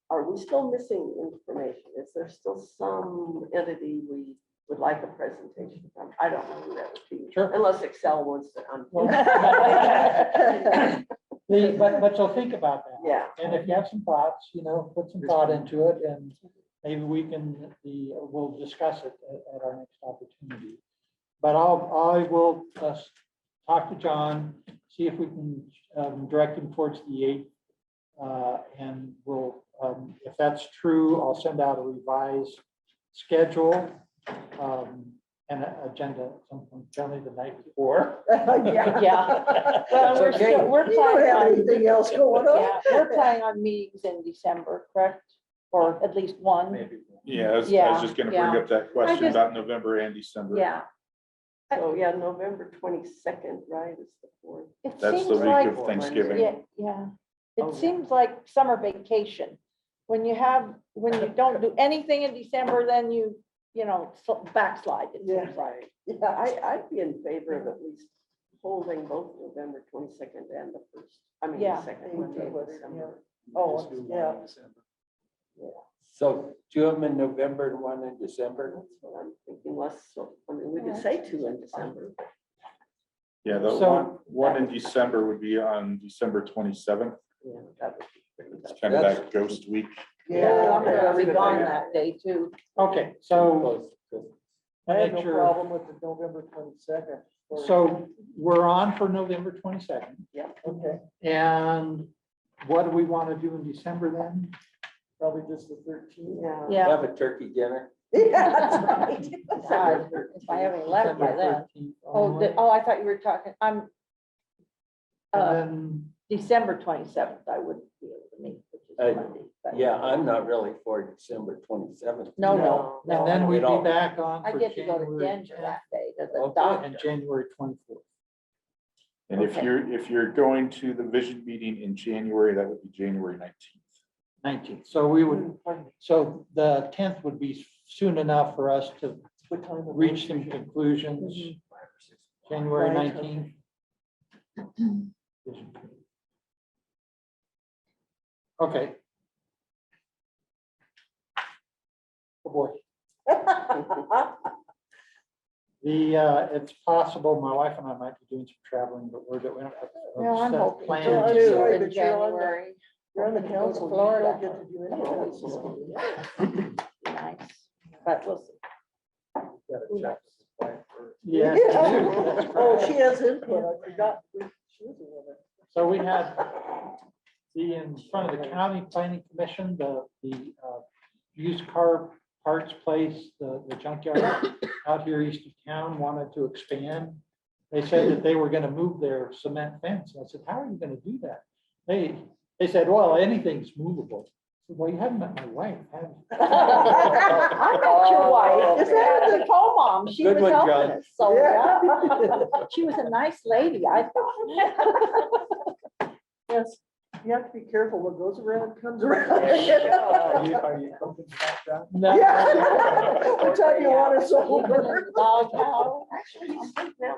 Speaker 2: are we still missing information? Is there still some entity we would like a presentation from? I don't know who that would be.
Speaker 1: Sure.
Speaker 2: Unless Excel wants to.
Speaker 1: But so think about that.
Speaker 2: Yeah.
Speaker 1: And if you have some thoughts, put some thought into it, and maybe we'll discuss it at our next opportunity. But I will talk to John, see if we can direct him towards the 8th. And we'll, if that's true, I'll send out a revised schedule and an agenda at some point, generally the night before.
Speaker 4: Yeah.
Speaker 7: Yeah. Well, we're
Speaker 5: okay.
Speaker 7: still, we're
Speaker 4: You don't
Speaker 7: planning
Speaker 4: have
Speaker 7: on,
Speaker 4: anything else going on?
Speaker 7: yeah, we're planning on meetings in December, correct? Or at least one,
Speaker 3: Maybe.
Speaker 6: Yeah, I was
Speaker 7: Yeah,
Speaker 6: just gonna bring
Speaker 7: yeah.
Speaker 6: up that question
Speaker 7: just-
Speaker 6: about November and December.
Speaker 7: yeah.
Speaker 2: So, yeah, November 22nd, right, is the fourth.
Speaker 7: It
Speaker 6: That's
Speaker 7: seems
Speaker 6: the week
Speaker 7: like,
Speaker 6: of Thanksgiving.
Speaker 7: yeah, yeah.
Speaker 2: Oh,
Speaker 7: It
Speaker 2: yeah.
Speaker 7: seems like summer vacation. When you don't do anything in December, then backslide, it
Speaker 4: Yeah.
Speaker 7: seems like.
Speaker 2: Yeah, I'd be in favor of at least holding both November 22nd and the first, I mean, the
Speaker 7: Yeah.
Speaker 2: second Monday of December.
Speaker 4: Oh,
Speaker 3: Just do one
Speaker 4: yeah.
Speaker 3: in December.
Speaker 5: So two of them in November and one in December.
Speaker 2: That's what I'm thinking, I mean, we could say 2 in December.
Speaker 6: Yeah, the
Speaker 1: So-
Speaker 6: one in December would be on December 27th.
Speaker 2: Yeah, that would be pretty
Speaker 6: It's
Speaker 2: much.
Speaker 6: kind of that ghost week.
Speaker 4: Yeah.
Speaker 7: I'm gonna be gone that day too.
Speaker 1: Okay, so
Speaker 5: Close to Christmas.
Speaker 4: I have
Speaker 1: make
Speaker 4: no
Speaker 1: sure,
Speaker 4: problem with the November 22nd.
Speaker 1: so we're on for November 22nd.
Speaker 4: Okay,
Speaker 1: And what do we want to do in December then?
Speaker 4: probably just the 13th.
Speaker 2: Yeah.
Speaker 7: Yeah.
Speaker 5: Have a turkey dinner.
Speaker 4: Yeah, that's right.
Speaker 7: If I haven't left by
Speaker 1: December
Speaker 7: then.
Speaker 1: 13th
Speaker 7: Oh,
Speaker 1: only.
Speaker 7: I thought you were talking,
Speaker 1: And then,
Speaker 7: December 27th, I wouldn't be able to meet, which is
Speaker 5: Uh,
Speaker 7: Monday. but-
Speaker 5: Yeah, I'm not really for December 27th.
Speaker 7: No.
Speaker 1: and then we'd
Speaker 5: At all.
Speaker 1: be back on
Speaker 7: I
Speaker 1: for
Speaker 7: get to go to
Speaker 1: January
Speaker 7: Denver
Speaker 1: 10th
Speaker 7: that day to the
Speaker 5: Okay.
Speaker 7: doctor.
Speaker 1: and January 24th.
Speaker 6: And if
Speaker 7: Okay.
Speaker 6: you're going to the vision meeting in January, that would be January 19th.
Speaker 1: 19th. So we would,
Speaker 4: Pardon me,
Speaker 1: so the 10th would be soon enough for us to
Speaker 4: what time of
Speaker 1: reach
Speaker 4: day?
Speaker 1: some conclusions.
Speaker 7: Mhm.
Speaker 1: January
Speaker 4: Right,
Speaker 1: 19th. Okay. Oh, boy. It's possible my wife and I might be doing some traveling, but we don't have.
Speaker 7: No, I'm
Speaker 1: set
Speaker 7: hoping
Speaker 1: plans
Speaker 7: to
Speaker 4: I'm
Speaker 1: yet.
Speaker 4: sorry,
Speaker 7: in
Speaker 4: but you're on the-
Speaker 7: January.
Speaker 4: You're on the
Speaker 7: Hoping to go to
Speaker 4: council, you
Speaker 7: Florida.
Speaker 4: don't get to do any of that.
Speaker 7: Be Nice, but we'll see.
Speaker 3: Gotta check with his wife first.
Speaker 1: Yeah. that's
Speaker 4: Oh,
Speaker 1: correct.
Speaker 4: she has input, I forgot, she was a woman.
Speaker 1: So we had in front of the county planning commission, the used car parts place, the junkyard out here east of town wanted to expand. They said that they were gonna move their cement fence. I said, how are you gonna do that? They said, well, anything's movable. I said, well, you haven't met my wife, have you?
Speaker 7: I met your wife,
Speaker 4: Is that
Speaker 7: the co-mom, she
Speaker 5: Good
Speaker 7: was
Speaker 5: one,
Speaker 7: helping
Speaker 5: John.
Speaker 7: us, so,
Speaker 4: Yeah.
Speaker 7: yeah. She was a nice lady, I thought.
Speaker 4: Yes, you have to be careful, what goes around comes around.
Speaker 3: Are you cooking that, John?
Speaker 1: No.
Speaker 4: Yeah. What time you want us
Speaker 7: Even in
Speaker 4: over?
Speaker 7: the doghouse.
Speaker 2: Actually, he's good now.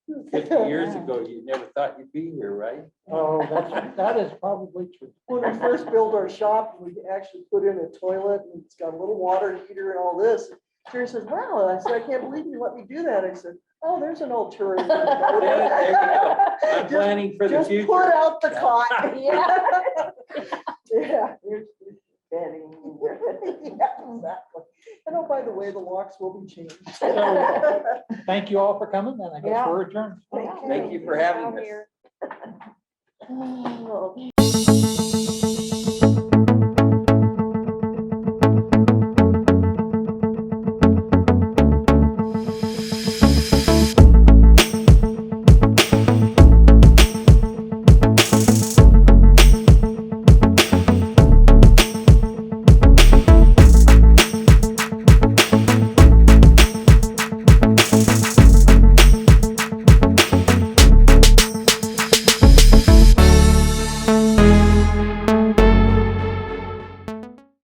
Speaker 2: The
Speaker 5: 50 years ago, you never thought you'd be here, right?
Speaker 1: Oh, that is probably true.
Speaker 4: When we first built our shop, we actually put in a toilet and it's got a little water heater and all this. Jerry says, wow, I said, I can't believe you let me do that. I said, oh, there's an alternative.
Speaker 5: Yeah, there you go. I'm
Speaker 4: Just-
Speaker 5: planning for the
Speaker 4: Just
Speaker 5: future.
Speaker 4: put out the cot.
Speaker 7: Yeah.
Speaker 4: Yeah.
Speaker 2: Here's bedding.
Speaker 4: Yeah, exactly. And oh, by the way, the locks will be changed.
Speaker 1: So- Thank you all for coming, and I guess
Speaker 7: Yeah.
Speaker 1: we're adjourned.
Speaker 5: Thank you for having us.
Speaker 7: Oh, okay.